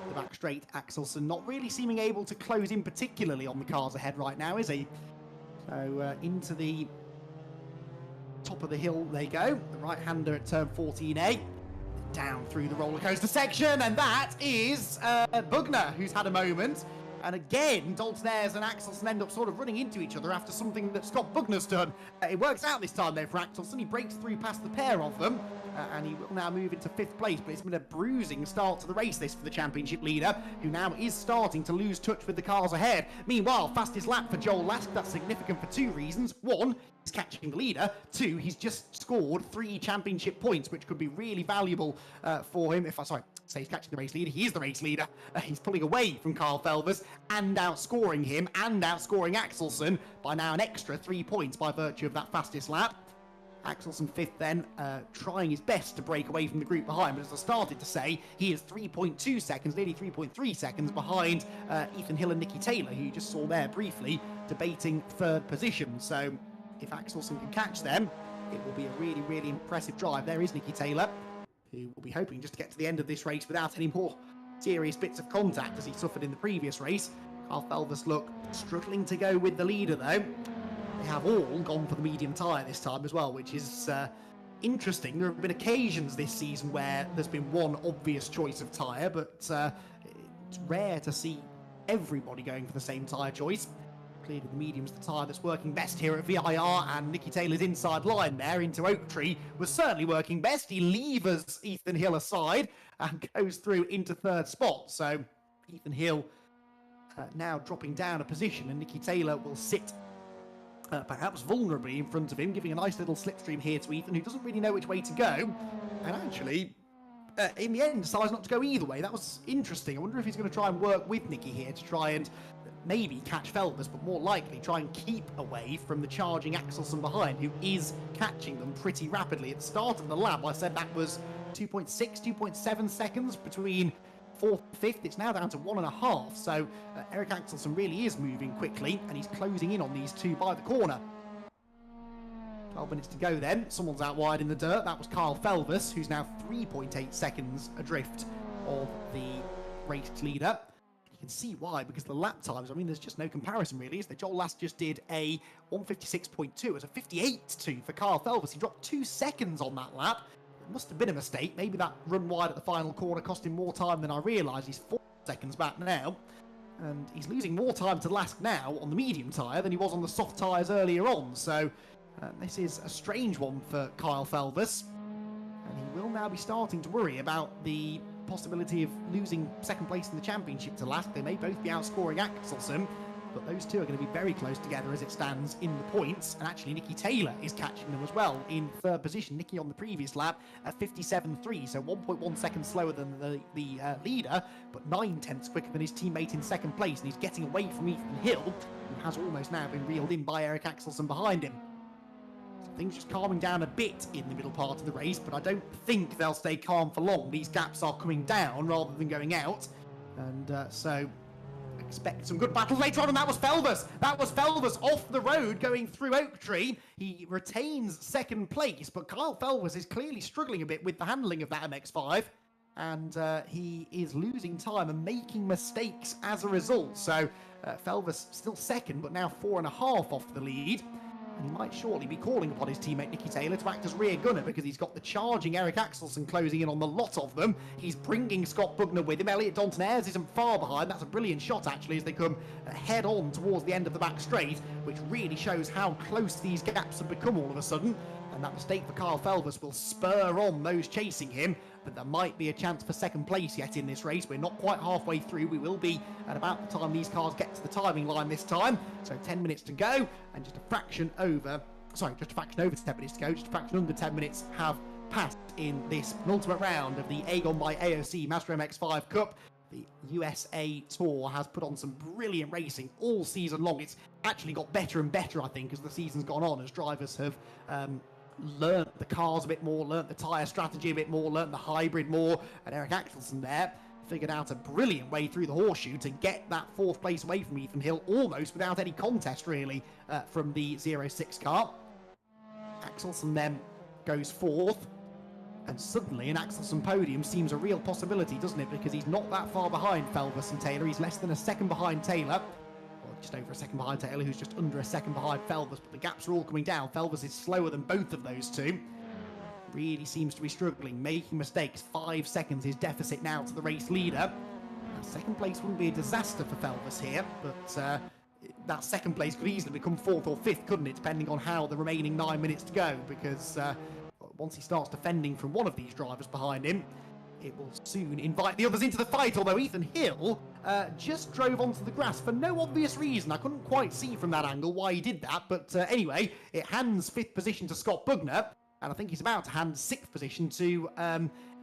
The back straight, Axelsen not really seeming able to close in particularly on the cars ahead right now, is he? So into the top of the hill they go. The right-hander at turn 14A. Down through the roller coaster section, and that is Bugner, who's had a moment. And again, Daltonaires and Axelsen end up sort of running into each other after something that Scott Bugner's done. It works out this time, though, for Axelsen. He breaks through past the pair of them, and he will now move into 5th place. But it's been a bruising start to the race, this, for the championship leader, who now is starting to lose touch with the cars ahead. Meanwhile, fastest lap for Joel Lask. That's significant for 2 reasons. 1, he's catching the leader. 2, he's just scored 3 championship points, which could be really valuable for him. Say he's catching the race leader, he is the race leader. He's pulling away from Carl Felvers and outscoring him and outscoring Axelsen by now an extra 3 points by virtue of that fastest lap. Axelsen 5th then, trying his best to break away from the group behind, but as I started to say, he is 3.2 seconds, nearly 3.3 seconds behind Ethan Hill and Nicky Taylor, who you just saw there briefly debating 3rd position. So if Axelsen can catch them, it will be a really, really impressive drive. There is Nicky Taylor, who will be hoping just to get to the end of this race without any more serious bits of contact as he suffered in the previous race. Carl Felvers look struggling to go with the leader though. They have all gone for the medium tyre this time as well, which is interesting. There have been occasions this season where there's been one obvious choice of tyre, but it's rare to see everybody going for the same tyre choice. Clearly the medium's the tyre that's working best here at VIR, and Nicky Taylor's inside line there into Oak Tree was certainly working best. He levers Ethan Hill aside and goes through into 3rd spot. So Ethan Hill now dropping down a position, and Nicky Taylor will sit perhaps vulnerably in front of him, giving a nice little slipstream here to Ethan, who doesn't really know which way to go, and actually in the end decides not to go either way. That was interesting. I wonder if he's going to try and work with Nicky here to try and maybe catch Felvers, but more likely try and keep away from the charging Axelsen behind, who is catching them pretty rapidly. At the start of the lap, I said that was 2.6, 2.7 seconds between 4th and 5th. It's now down to 1.5, so Eric Axelsen really is moving quickly, and he's closing in on these two by the corner. 12 minutes to go then. Someone's out wide in the dirt. That was Carl Felvers, who's now 3.8 seconds adrift of the race leader. You can see why, because the lap times, I mean, there's just no comparison really. Is that Joel Lask just did a 156.2 as a 58.2 for Carl Felvers. He dropped 2 seconds on that lap. It must have been a mistake. Maybe that run wide at the final corner cost him more time than I realised. He's 4 seconds back now, and he's losing more time to Lask now on the medium tyre than he was on the soft tyres earlier on. So this is a strange one for Kyle Felvers, and he will now be starting to worry about the possibility of losing 2nd place in the championship to Lask. They may both be outscoring Axelsen, but those two are going to be very close together as it stands in the points. And actually Nicky Taylor is catching them as well in 3rd position. Nicky on the previous lap at 57.3, so 1.1 seconds slower than the leader, but 9/10 quicker than his teammate in 2nd place, and he's getting away from Ethan Hill, who has almost now been reeled in by Eric Axelsen behind him. Things just calming down a bit in the middle part of the race, but I don't think they'll stay calm for long. These gaps are coming down rather than going out, and so expect some good battles later on. And that was Felvers. That was Felvers off the road going through Oak Tree. He retains 2nd place, but Kyle Felvers is clearly struggling a bit with the handling of that MX5, and he is losing time and making mistakes as a result. So Felvers still 2nd, but now 4.5 off the lead. He might shortly be calling upon his teammate Nicky Taylor to act as rear gunner because he's got the charging Eric Axelsen closing in on the lot of them. He's bringing Scott Bugner with him. Elliot Dalton-Ayres isn't far behind. That's a brilliant shot, actually, as they come head on towards the end of the back straight, which really shows how close these gaps have become all of a sudden. And that mistake for Kyle Felvers will spur on those chasing him, but there might be a chance for second place yet in this race. We're not quite halfway through. We will be at about the time these cars get to the timing line this time. So 10 minutes to go, and just a fraction over 10 minutes to go, just a fraction under 10 minutes have passed in this penultimate round of the AGON by AOC Mazda MX5 Cup. The USA Tour has put on some brilliant racing all season long. It's actually got better and better, I think, as the season's gone on, as drivers have learnt the cars a bit more, learnt the tyre strategy a bit more, learnt the hybrid more, and Eric Axelsen there figured out a brilliant way through the horseshoe to get that fourth place away from Ethan Hill, almost without any contest, really, from the 06 car. Axelsen then goes fourth, and suddenly an Axelsen podium seems a real possibility, doesn't it? Because he's not that far behind Felvers and Taylor. He's less than a second behind Taylor. Just over a second behind Taylor, who's just under a second behind Felvers, but the gaps are all coming down. Felvers is slower than both of those two. Really seems to be struggling, making mistakes. 5 seconds his deficit now to the race leader. Second place wouldn't be a disaster for Felvers here, but that second place could easily become fourth or fifth, couldn't it, depending on how the remaining 9 minutes to go, because once he starts defending from one of these drivers behind him, it will soon invite the others into the fight, although Ethan Hill just drove onto the grass for no obvious reason. I couldn't quite see from that angle why he did that, but anyway, it hands 5th position to Scott Bugner, and I think he's about to hand 6th position to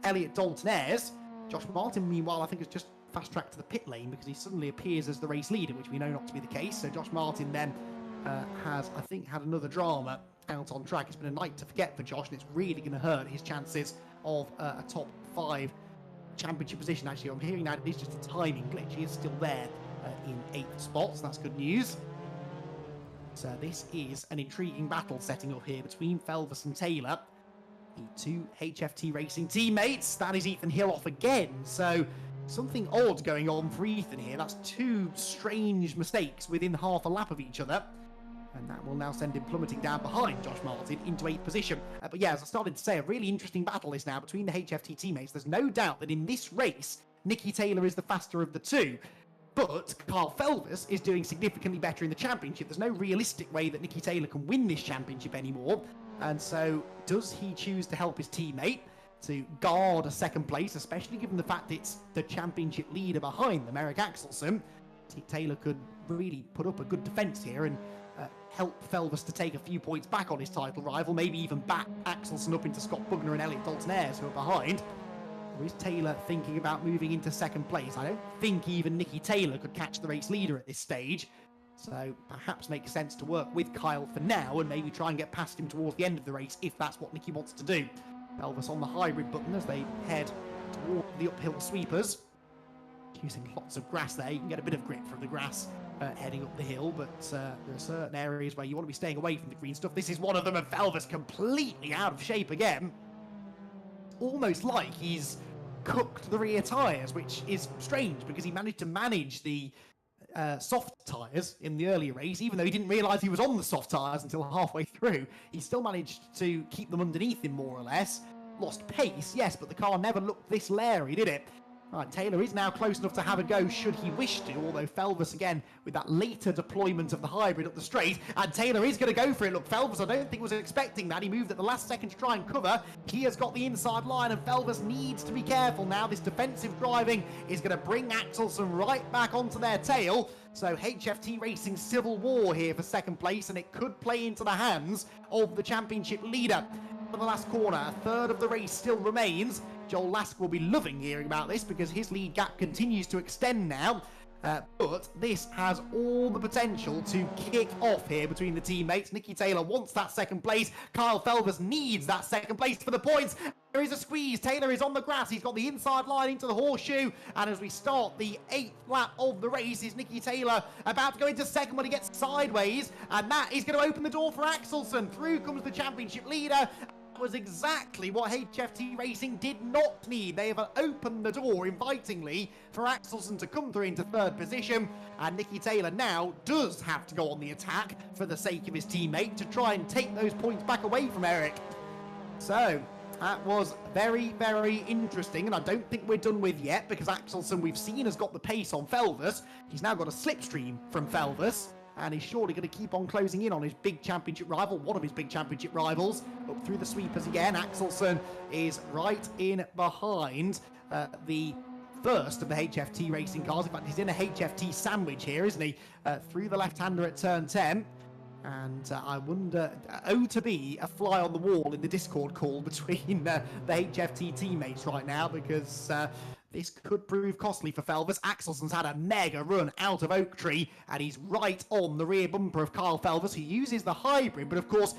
Elliot Dalton-Ayres. Josh Martin, meanwhile, I think has just fast-tracked to the pit lane because he suddenly appears as the race leader, which we know not to be the case. So Josh Martin then has, I think, had another drama out on track. It's been a night to forget for Josh, and it's really going to hurt his chances of a top 5 championship position. Actually, I'm hearing that it's just a timing glitch. He is still there in 8th spot, so that's good news. So this is an intriguing battle setting up here between Felvers and Taylor, the two HFT Racing teammates. That is Ethan Hill off again, so something odd going on for Ethan here. That's 2 strange mistakes within half a lap of each other, and that will now send him plummeting down behind Josh Martin into 8th position. But yeah, as I started to say, a really interesting battle is now between the HFT teammates. There's no doubt that in this race, Nicky Taylor is the faster of the two, but Carl Felvers is doing significantly better in the championship. There's no realistic way that Nicky Taylor can win this championship anymore, and so does he choose to help his teammate to guard a second place, especially given the fact it's the championship leader behind them, Eric Axelsen? Taylor could really put up a good defence here and help Felvers to take a few points back on his title rival, maybe even back Axelsen up into Scott Bugner and Elliot Dalton-Ayres, who are behind. Or is Taylor thinking about moving into second place? I don't think even Nicky Taylor could catch the race leader at this stage, so perhaps makes sense to work with Kyle for now and maybe try and get past him towards the end of the race if that's what Nicky wants to do. Felvers on the hybrid button as they head toward the uphill sweepers. Using lots of grass there. You can get a bit of grip from the grass heading up the hill, but there are certain areas where you want to be staying away from the green stuff. This is one of them, and Felvers completely out of shape again. Almost like he's cooked the rear tyres, which is strange because he managed to manage the soft tyres in the earlier race, even though he didn't realise he was on the soft tyres until halfway through. He still managed to keep them underneath him, more or less. Lost pace, yes, but the car never looked this leery, did it? Right, Taylor is now close enough to have a go should he wish to, although Felvers again with that later deployment of the hybrid up the straight, and Taylor is going to go for it. Look, Felvers I don't think was expecting that. He moved at the last second to try and cover. He has got the inside line, and Felvers needs to be careful now. This defensive driving is going to bring Axelsen right back onto their tail. So HFT Racing civil war here for second place, and it could play into the hands of the championship leader. For the last corner, a third of the race still remains. Joel Lask will be loving hearing about this because his lead gap continues to extend now. But this has all the potential to kick off here between the teammates. Nicky Taylor wants that second place. Kyle Felvers needs that second place for the points. There is a squeeze. Taylor is on the grass. He's got the inside line into the horseshoe. And as we start the 8th lap of the race, is Nicky Taylor about to go into second when he gets sideways. And that is going to open the door for Axelsen. Through comes the championship leader. was exactly what HFT Racing did not need. They have opened the door invitingly for Axelsen to come through into third position, and Nicky Taylor now does have to go on the attack for the sake of his teammate to try and take those points back away from Eric. So that was very, very interesting, and I don't think we're done with yet, because Axelsen, we've seen, has got the pace on Felvus. He's now got a slipstream from Felvus, and he's surely going to keep on closing in on his big championship rival, one of his big championship rivals. Up through the sweepers again. Axelsen is right in behind the first of the HFT Racing cars. In fact, he's in a HFT sandwich here, isn't he? Through the left-hander at turn 10. And I wonder, to be a fly on the wall in the Discord call between the HFT teammates right now, because this could prove costly for Felvus. Axelsen's had a mega run out of Oak Tree, and he's right on the rear bumper of Kyle Felvus, who uses the hybrid, but of course,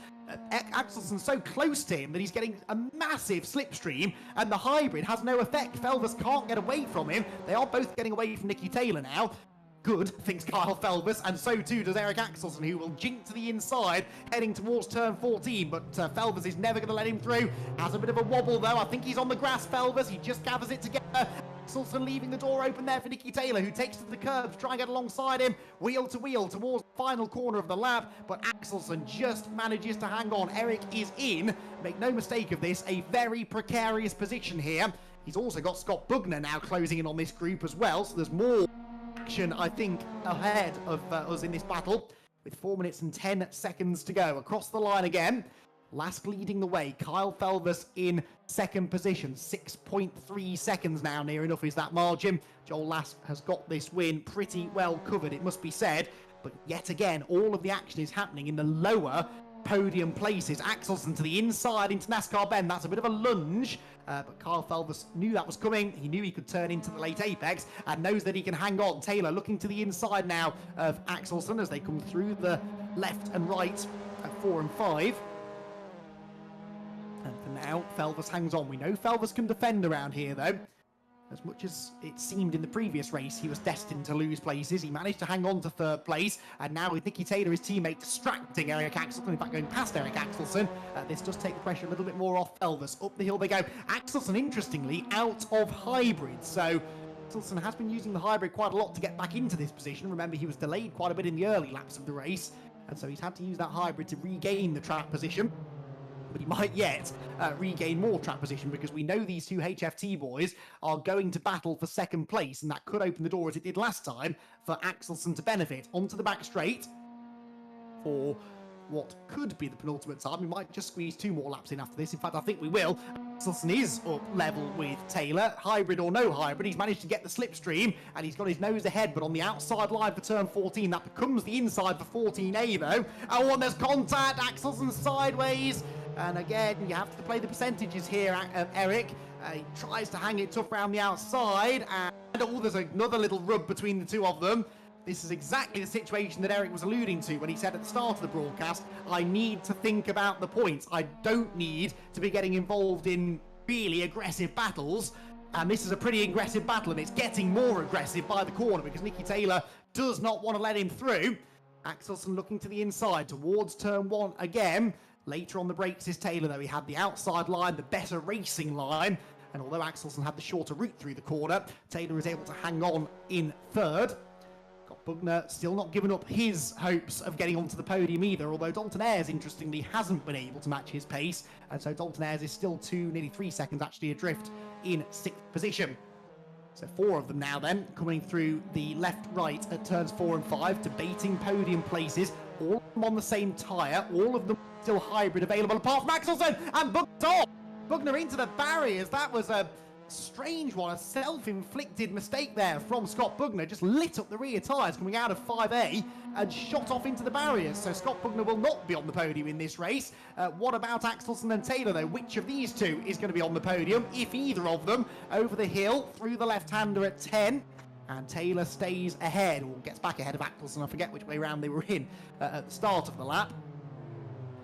Axelsen's so close to him that he's getting a massive slipstream, and the hybrid has no effect. Felvus can't get away from him. They are both getting away from Nicky Taylor now. Good, thinks Kyle Felvus, and so too does Eric Axelsen, who will jink to the inside, heading towards turn 14, but Felvus is never going to let him through. Has a bit of a wobble, though. I think he's on the grass, Felvus. He just gathers it together. Axelsen leaving the door open there for Nicky Taylor, who takes to the curb to try and get alongside him, wheel to wheel towards the final corner of the lap, but Axelsen just manages to hang on. Eric is in, make no mistake of this, a very precarious position here. He's also got Scott Bugner now closing in on this group as well, so there's more action, I think, ahead of us in this battle, with 4 minutes and 10 seconds to go. Across the line again, Lask leading the way. Kyle Felvus in second position, 6.3 seconds now, near enough is that margin. Joel Lask has got this win pretty well covered, it must be said, but yet again, all of the action is happening in the lower podium places. Axelsen to the inside into NASCAR Bend. That's a bit of a lunge, but Kyle Felvus knew that was coming. He knew he could turn into the late apex and knows that he can hang on. Taylor looking to the inside now of Axelsen as they come through the left and right at 4 and 5. And for now, Felvus hangs on. We know Felvus can defend around here, though. As much as it seemed in the previous race he was destined to lose places, he managed to hang on to third place, and now with Nicky Taylor, his teammate, distracting Eric Axelsen, in fact going past Eric Axelsen, this does take the pressure a little bit more off Felvus. Up the hill they go. Axelsen, interestingly, out of hybrid, so Axelsen has been using the hybrid quite a lot to get back into this position. Remember, he was delayed quite a bit in the early laps of the race, and so he's had to use that hybrid to regain the track position. But he might yet regain more track position, because we know these two HFT boys are going to battle for second place, and that could open the door, as it did last time, for Axelsen to benefit. Onto the back straight for what could be the penultimate time. We might just squeeze 2 more laps in after this. In fact, I think we will. Axelsen is up level with Taylor. Hybrid or no hybrid, he's managed to get the slipstream, and he's got his nose ahead, but on the outside line for turn 14. That becomes the inside for 14A, though. Oh, and there's contact. Axelsen sideways. And again, you have to play the percentages here, Eric. He tries to hang it tough around the outside, and oh, there's another little rub between the two of them. This is exactly the situation that Eric was alluding to when he said at the start of the broadcast, I need to think about the points. I don't need to be getting involved in really aggressive battles. And this is a pretty aggressive battle, and it's getting more aggressive by the corner, because Nicky Taylor does not want to let him through. Axelsen looking to the inside towards turn 1 again. Later on the brakes is Taylor, though. He had the outside line, the better racing line, and although Axelsen had the shorter route through the corner, Taylor is able to hang on in third. Got Bugner still not giving up his hopes of getting onto the podium either, although Dalton Ayres, interestingly, hasn't been able to match his pace, and so Dalton Ayres is still nearly 3 seconds actually adrift in 6th position. So 4 of them now then, coming through the left-right at turns 4 and 5, debating podium places, all of them on the same tyre, all of them still hybrid available, apart from Axelsen, and Bugner into the barriers. That was a strange one, a self-inflicted mistake there from Scott Bugner. Just lit up the rear tyres coming out of 5A and shot off into the barriers. So Scott Bugner will not be on the podium in this race. What about Axelsen and Taylor, though? Which of these two is going to be on the podium, if either of them? Over the hill, through the left-hander at 10. And Taylor stays ahead, or gets back ahead of Axelsen. I forget which way round they were in at the start of the lap.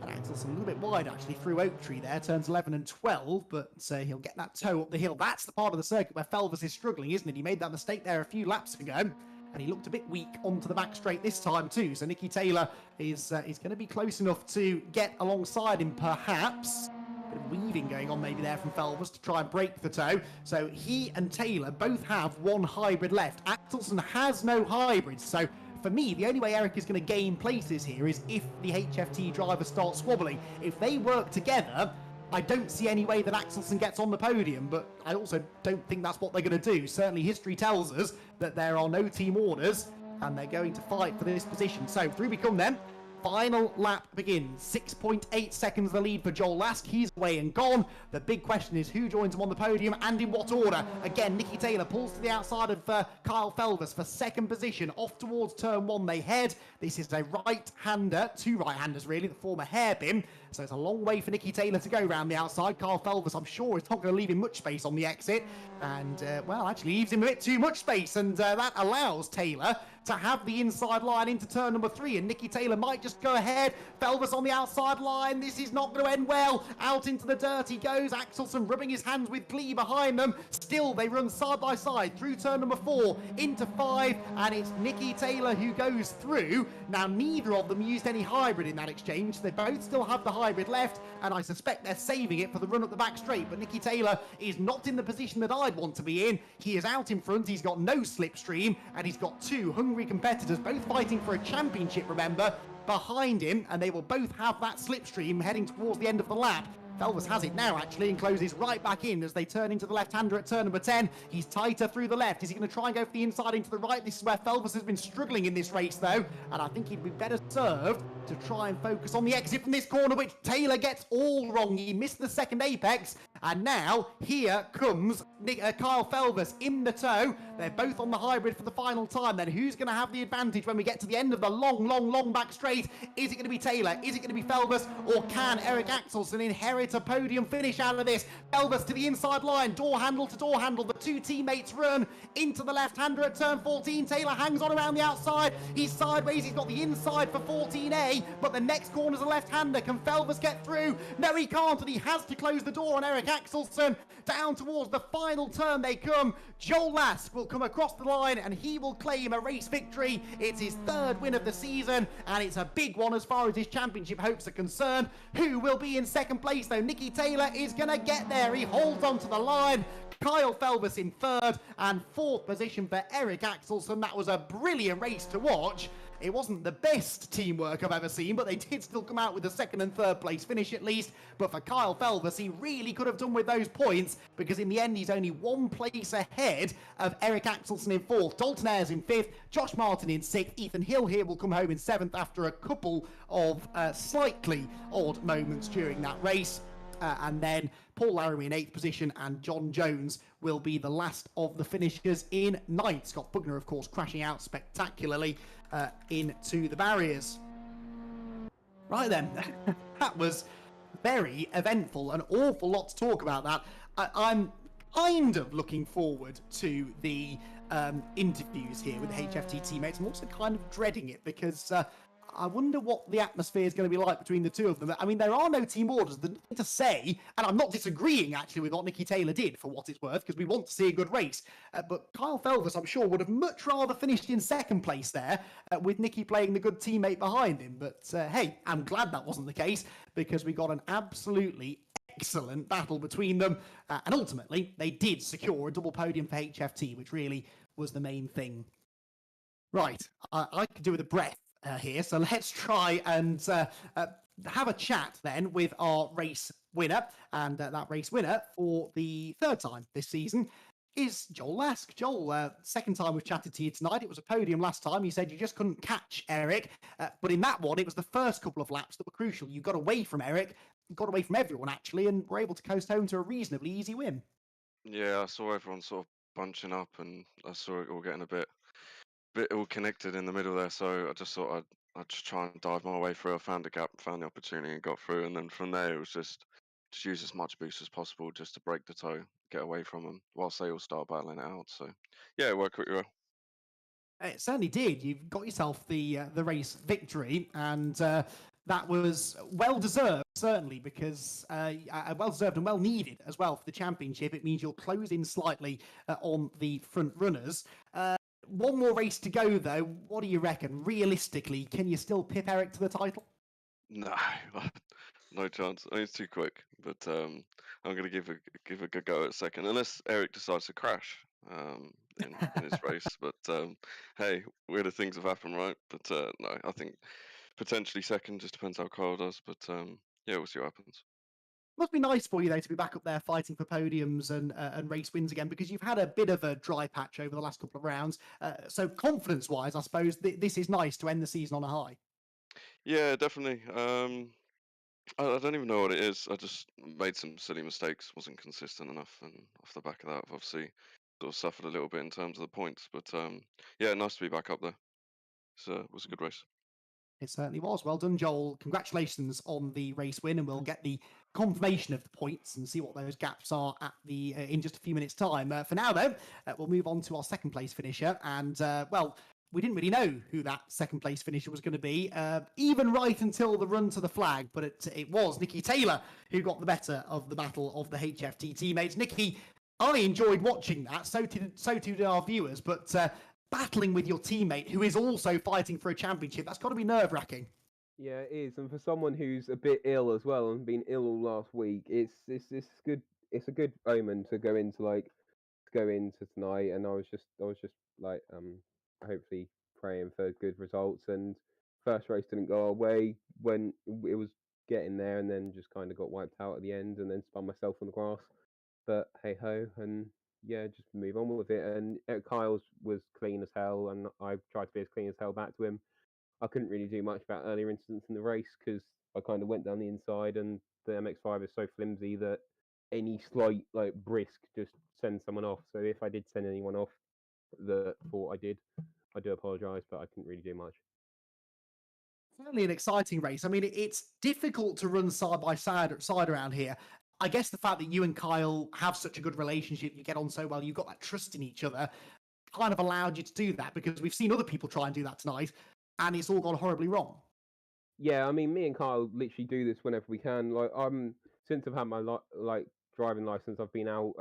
And Axelsen a little bit wide, actually, through Oak Tree there. Turns 11 and 12, but he'll get that toe up the hill. That's the part of the circuit where Felvus is struggling, isn't it? He made that mistake there a few laps ago, and he looked a bit weak onto the back straight this time too. So Nicky Taylor is going to be close enough to get alongside him, perhaps. Bit of weaving going on maybe there from Felvers to try and break the toe. So he and Taylor both have one hybrid left. Axelson has no hybrids, so for me, the only way Eric is going to gain places here is if the HFT driver starts squabbling. If they work together, I don't see any way that Axelson gets on the podium, but I also don't think that's what they're going to do. Certainly history tells us that there are no team orders, and they're going to fight for this position. So through we come then. Final lap begins. 6.8 seconds the lead for Joel Last. He's away and gone. The big question is who joins him on the podium and in what order. Again, Nicky Taylor pulls to the outside of Kyle Felvers for second position. Off towards turn one they head. This is a right-hander, two right-handers really, the former hairpin. So it's a long way for Nicky Taylor to go round the outside. Kyle Felvers, I'm sure, is not going to leave him much space on the exit. And, well, actually leaves him a bit too much space. And that allows Taylor to have the inside line into turn number 3. And Nicky Taylor might just go ahead. Felvers on the outside line. This is not going to end well. Out into the dirt he goes. Axelson rubbing his hands with glee behind them. Still, they run side by side through turn number 4 into 5. And it's Nicky Taylor who goes through. Now, neither of them used any hybrid in that exchange. They both still have the hybrid left. And I suspect they're saving it for the run up the back straight. But Nicky Taylor is not in the position that I'd want to be in. He is out in front. He's got no slipstream. And he's got two hungry competitors, both fighting for a championship, remember, behind him, and they will both have that slipstream heading towards the end of the lap. Felvers has it now, actually, and closes right back in as they turn into the left-hander at turn number 10. He's tighter through the left. Is he going to try and go for the inside into the right? This is where Felvers has been struggling in this race, though, and I think he'd be better served to try and focus on the exit from this corner, which Taylor gets all wrong. He missed the second apex, and now here comes Kyle Felvers in the tow. They're both on the hybrid for the final time. Then who's going to have the advantage when we get to the end of the long back straight? Is it going to be Taylor? Is it going to be Felvers? Or can Eric Axelson inherit a podium finish out of this? Felvers to the inside line, door handle to door handle. The two teammates run into the left-hander at turn 14. Taylor hangs on around the outside. He's sideways. He's got the inside for 14A, but the next corner's a left-hander. Can Felvers get through? No, he can't, and he has to close the door on Eric Axelson. Down towards the final turn they come. Joel Last will come across the line and he will claim a race victory. It's his third win of the season, and it's a big one as far as his championship hopes are concerned. Who will be in second place though? Nicky Taylor is going to get there. He holds onto the line. Kyle Felvers in third, and fourth position for Eric Axelson. That was a brilliant race to watch. It wasn't the best teamwork I've ever seen, but they did still come out with a second and third place finish at least. But for Kyle Felvers, he really could have done with those points, because in the end, he's only one place ahead of Eric Axelson in fourth, Dalton Ayres in fifth, Josh Martin in sixth. Ethan Hill here will come home in seventh after a couple of slightly odd moments during that race. And then Paul Laramie in 8th position, and John Jones will be the last of the finishers in 9th. Scott Bugner, of course, crashing out spectacularly into the barriers. Right then, that was very eventful, an awful lot to talk about that. I'm kind of looking forward to the interviews here with the HFT teammates. I'm also kind of dreading it, because I wonder what the atmosphere is going to be like between the two of them. I mean, there are no team orders. There's nothing to say, and I'm not disagreeing, actually, with what Nicky Taylor did, for what it's worth, because we want to see a good race. But Kyle Felvers, I'm sure, would have much rather finished in second place there, with Nicky playing the good teammate behind him. But, hey, I'm glad that wasn't the case, because we got an absolutely excellent battle between them. And ultimately, they did secure a double podium for HFT, which really was the main thing. Right, I could do with a breath here, so let's try and have a chat then with our race winner, and that race winner for the third time this season is Joel Lask. Joel, second time we've chatted to you tonight. It was a podium last time. You said you just couldn't catch Eric, but in that one, it was the first couple of laps that were crucial. You got away from Eric, got away from everyone actually, and were able to coast home to a reasonably easy win. Yeah, I saw everyone sort of bunching up, and I saw it all getting a bit all connected in the middle there. So I just thought I'd just try and dive my way through. I found a gap, found the opportunity, and got through. And then from there, it was just use as much boost as possible just to break the toe, get away from them whilst they all start battling it out. So yeah, it worked pretty well. It certainly did. You've got yourself the race victory, and that was well deserved, certainly, because well deserved and well needed as well for the championship. It means you'll close in slightly on the front runners. One more race to go, though. What do you reckon? Realistically, can you still pip Eric to the title? No, No chance. I mean, it's too quick. But I'm gonna give a good go at second, unless Eric decides to crash in his race. But hey, weirder things have happened, right? But no, I think potentially second. Just depends how Kyle does. But yeah, we'll see what happens. Must be nice for you though to be back up there fighting for podiums and race wins again, because you've had a bit of a dry patch over the last couple of rounds. So confidence-wise, I suppose this is nice to end the season on a high. Yeah, definitely. I don't even know what it is. I just made some silly mistakes. Wasn't consistent enough, and off the back of that, I've obviously sort of suffered a little bit in terms of the points. But yeah, nice to be back up there. So it was a good race. It certainly was. Well done, Joel. Congratulations on the race win, and we'll get the confirmation of the points and see what those gaps are at the in just a few minutes' time. For now, though, we'll move on to our second place finisher, and well, we didn't really know who that second place finisher was going to be, even right until the run to the flag, but it was Nikki Taylor who got the better of the battle of the HFT teammates. Nikki, I enjoyed watching that, so did our viewers, but battling with your teammate who is also fighting for a championship, that's got to be nerve-wracking. Yeah, it is, and for someone who's a bit ill as well and been ill all last week, it's good. It's a good omen to go into tonight, and I was just like hopefully praying for good results. And first race didn't go our way when it was getting there, and then just kind of got wiped out at the end, and then spun myself on the grass. But hey ho, and yeah, just move on with it. And Kyle's was clean as hell, and I tried to be as clean as hell back to him. I couldn't really do much about earlier incidents in the race because I kind of went down the inside, and the MX5 is so flimsy that any slight like brisk just sends someone off. So if I did send anyone off that thought I did, I do apologise, but I couldn't really do much. Certainly an exciting race. I mean, it's difficult to run side by side around here. I guess the fact that you and Kyle have such a good relationship, you get on so well, you've got that trust in each other, kind of allowed you to do that, because we've seen other people try and do that tonight, and it's all gone horribly wrong. Yeah, I mean, me and Kyle literally do this whenever we can. Like, since I've had my driving license, I've been out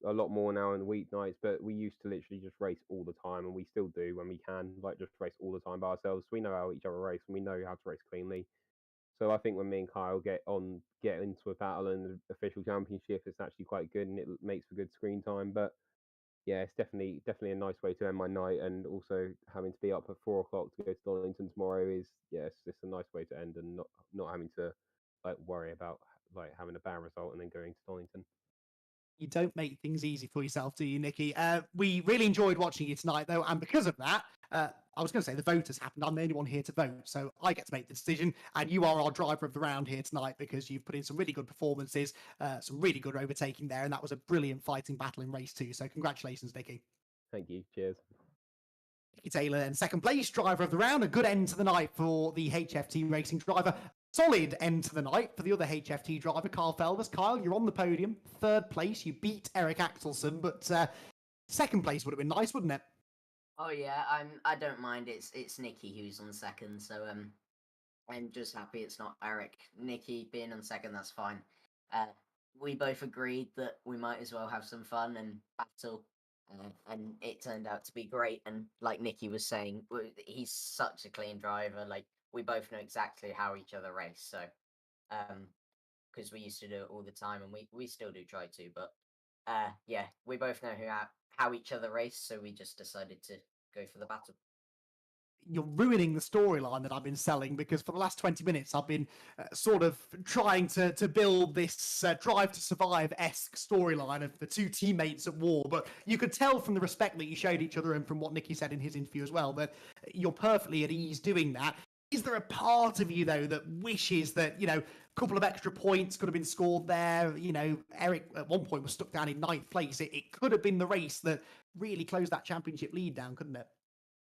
a lot more now in the weeknights. But we used to literally just race all the time, and we still do when we can. Like, just race all the time by ourselves. We know how each other race, and we know how to race cleanly. So I think when me and Kyle get into a battle and an official championship, it's actually quite good, and it makes for good screen time. But yeah, it's definitely a nice way to end my night, and also having to be up at 4 o'clock to go to Donington tomorrow is it's just a nice way to end, and not having to like worry about like having a bad result and then going to Donington. You don't make things easy for yourself, do you, Nikki? We really enjoyed watching you tonight, though, and because of that, I was going to say the vote has happened. I'm the only one here to vote, so I get to make the decision, and you are our driver of the round here tonight because you've put in some really good performances, some really good overtaking there, and that was a brilliant fighting battle in race 2, so congratulations, Nikki. Thank you. Cheers. Nikki Taylor in second place, driver of the round. A good end to the night for the HFT racing driver. Solid end to the night for the other HFT driver, Kyle Felvers. Kyle, you're on the podium. Third place. You beat Eric Axelson, but second place would have been nice, wouldn't it? Oh yeah, I don't mind. It's Nikki who's on second, so I'm just happy it's not Eric. Nikki being on second, that's fine. We both agreed that we might as well have some fun and battle. And it turned out to be great. And like Nikki was saying, he's such a clean driver. Like, we both know exactly how each other race. So, because we used to do it all the time, and we still do try to. But yeah, we both know how each other race. So we just decided to go for the battle. You're ruining the storyline that I've been selling, because for the last 20 minutes I've been sort of trying to build this Drive to Survive-esque storyline of the two teammates at war, but you could tell from the respect that you showed each other and from what Nikki said in his interview as well that you're perfectly at ease doing that. Is there a part of you, though, that wishes that, a couple of extra points could have been scored there? Eric at one point was stuck down in 9th place. It could have been the race that really closed that championship lead down, couldn't it?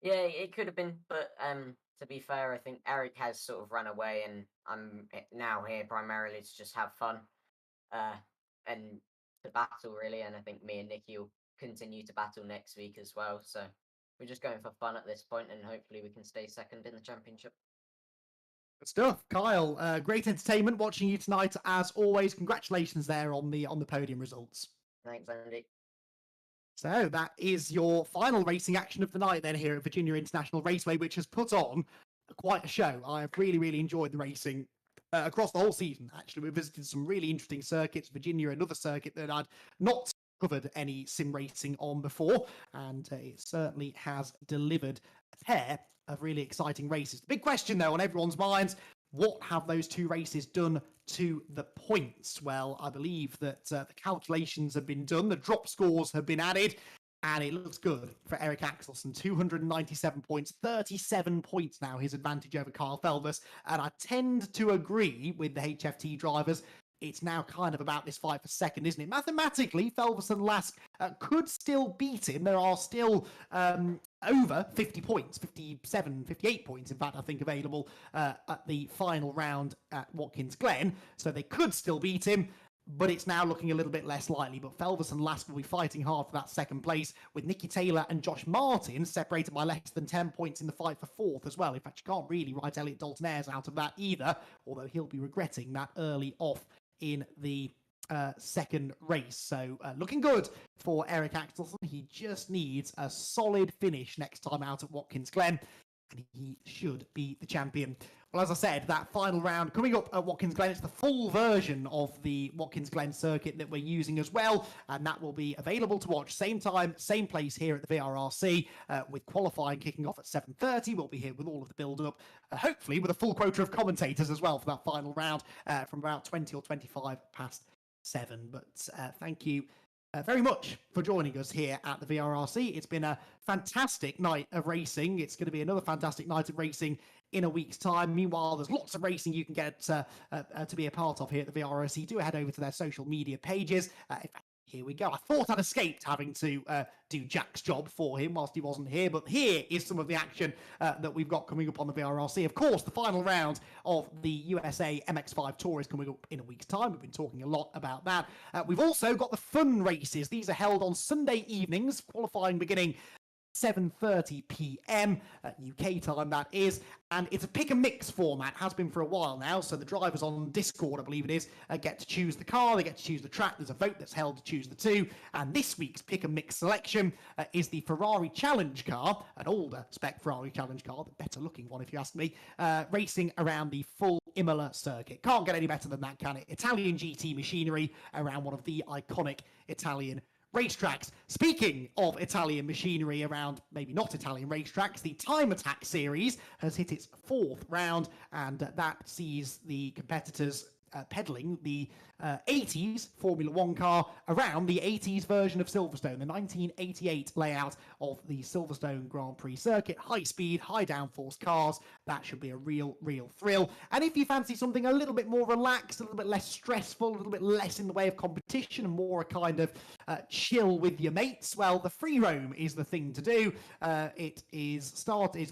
Yeah, it could have been, but to be fair, I think Eric has sort of run away, and I'm now here primarily to just have fun, and to battle really. And I think me and Nikki will continue to battle next week as well. So we're just going for fun at this point, and hopefully we can stay second in the championship. Good stuff, Kyle. Great entertainment watching you tonight, as always. Congratulations there on the podium results. Thanks, Andy. So that is your final racing action of the night then here at Virginia International Raceway, which has put on quite a show. I've really, really enjoyed the racing. across the whole season, actually. We visited some really interesting circuits. Virginia, another circuit that I'd not covered any sim racing on before, and it certainly has delivered a pair of really exciting races. The big question, though, on everyone's minds, what have those two races done to the points? Well, I believe that the calculations have been done, the drop scores have been added, and it looks good for Eric Axelsen. 297 points, 37 points now, his advantage over Kyle Felvers. And I tend to agree with the HFT drivers. It's now kind of about this fight for second, isn't it? Mathematically, Felvers and Lask could still beat him. There are still over 50 points, 57, 58 points, in fact, I think, available at the final round at Watkins Glen. So they could still beat him, but it's now looking a little bit less likely. But Felvers and Lask will be fighting hard for that second place, with Nicky Taylor and Josh Martin separated by less than 10 points in the fight for fourth as well. In fact, you can't really write Elliot Dalton-Ayres out of that either, although he'll be regretting that early off in the second race. So looking good for Eric Axelsen. He just needs a solid finish next time out at Watkins Glen, and he should be the champion. Well, as I said, that final round coming up at Watkins Glen, it's the full version of the Watkins Glen circuit that we're using as well, and that will be available to watch same time, same place here at the VRRC, with qualifying kicking off at 7:30. We'll be here with all of the build-up, hopefully with a full quota of commentators as well for that final round from about 20 or 25 past 7. But thank you very much for joining us here at the VRRC. It's been a fantastic night of racing. It's going to be another fantastic night of racing in a week's time. Meanwhile, there's lots of racing you can get to be a part of here at the VRRC. Do head over to their social media pages. Here we go. I thought I'd escaped having to do Jack's job for him whilst he wasn't here, but here is some of the action that we've got coming up on the VRRC. Of course, the final round of the USA MX5 Tour is coming up in a week's time. We've been talking a lot about that. We've also got the fun races. These are held on Sunday evenings, qualifying beginning 7:30 p.m. UK time, that is, and it's a pick and mix format, has been for a while now. So the drivers on Discord, I believe it is, get to choose the car, they get to choose the track. There's a vote that's held to choose the two, and this week's pick and mix selection is the Ferrari Challenge car, an older spec Ferrari Challenge car, the better looking one if you ask me, racing around the full Imola circuit. Can't get any better than that, can it? Italian GT machinery around one of the iconic Italian racetracks. Speaking of Italian machinery around maybe not Italian racetracks, the Time Attack series has hit its fourth round, and that sees the competitors peddling the 80s Formula One car around the 80s version of Silverstone, the 1988 layout of the Silverstone Grand Prix circuit. High speed, high downforce cars. That should be a real thrill. And if you fancy something a little bit more relaxed, a little bit less stressful, a little bit less in the way of competition, and more a kind of chill with your mates, well, the free roam is the thing to do. It is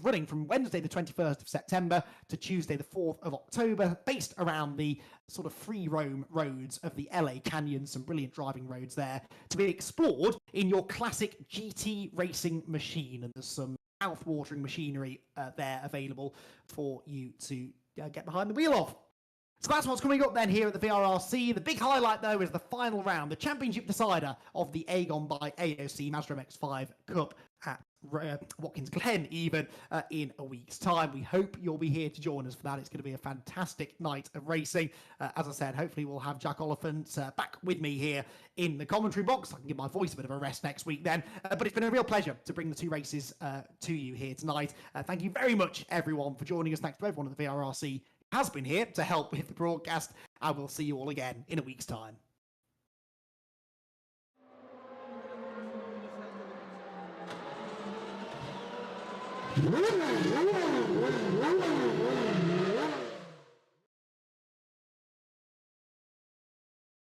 running from Wednesday the 21st of September to Tuesday the 4th of October, based around the sort of free roam roads of the LA Canyon. Some brilliant driving roads there to be explored in your classic GT racing machine, and there's some mouth-watering machinery there available for you to get behind the wheel of. So that's what's coming up then here at the VRRC. The big highlight, though, is the final round, the championship decider of the AGON by AOC Mazda MX5 Cup at Watkins Glen, even in a week's time. We hope you'll be here to join us for that. It's going to be a fantastic night of racing. As I said, hopefully we'll have Jack Oliphant back with me here in the commentary box. I can give my voice a bit of a rest next week then. But it's been a real pleasure to bring the two races to you here tonight. Thank you very much, everyone, for joining us. Thanks to everyone at the VRRC has been here to help with the broadcast. I will see you all again in a week's time. Woo!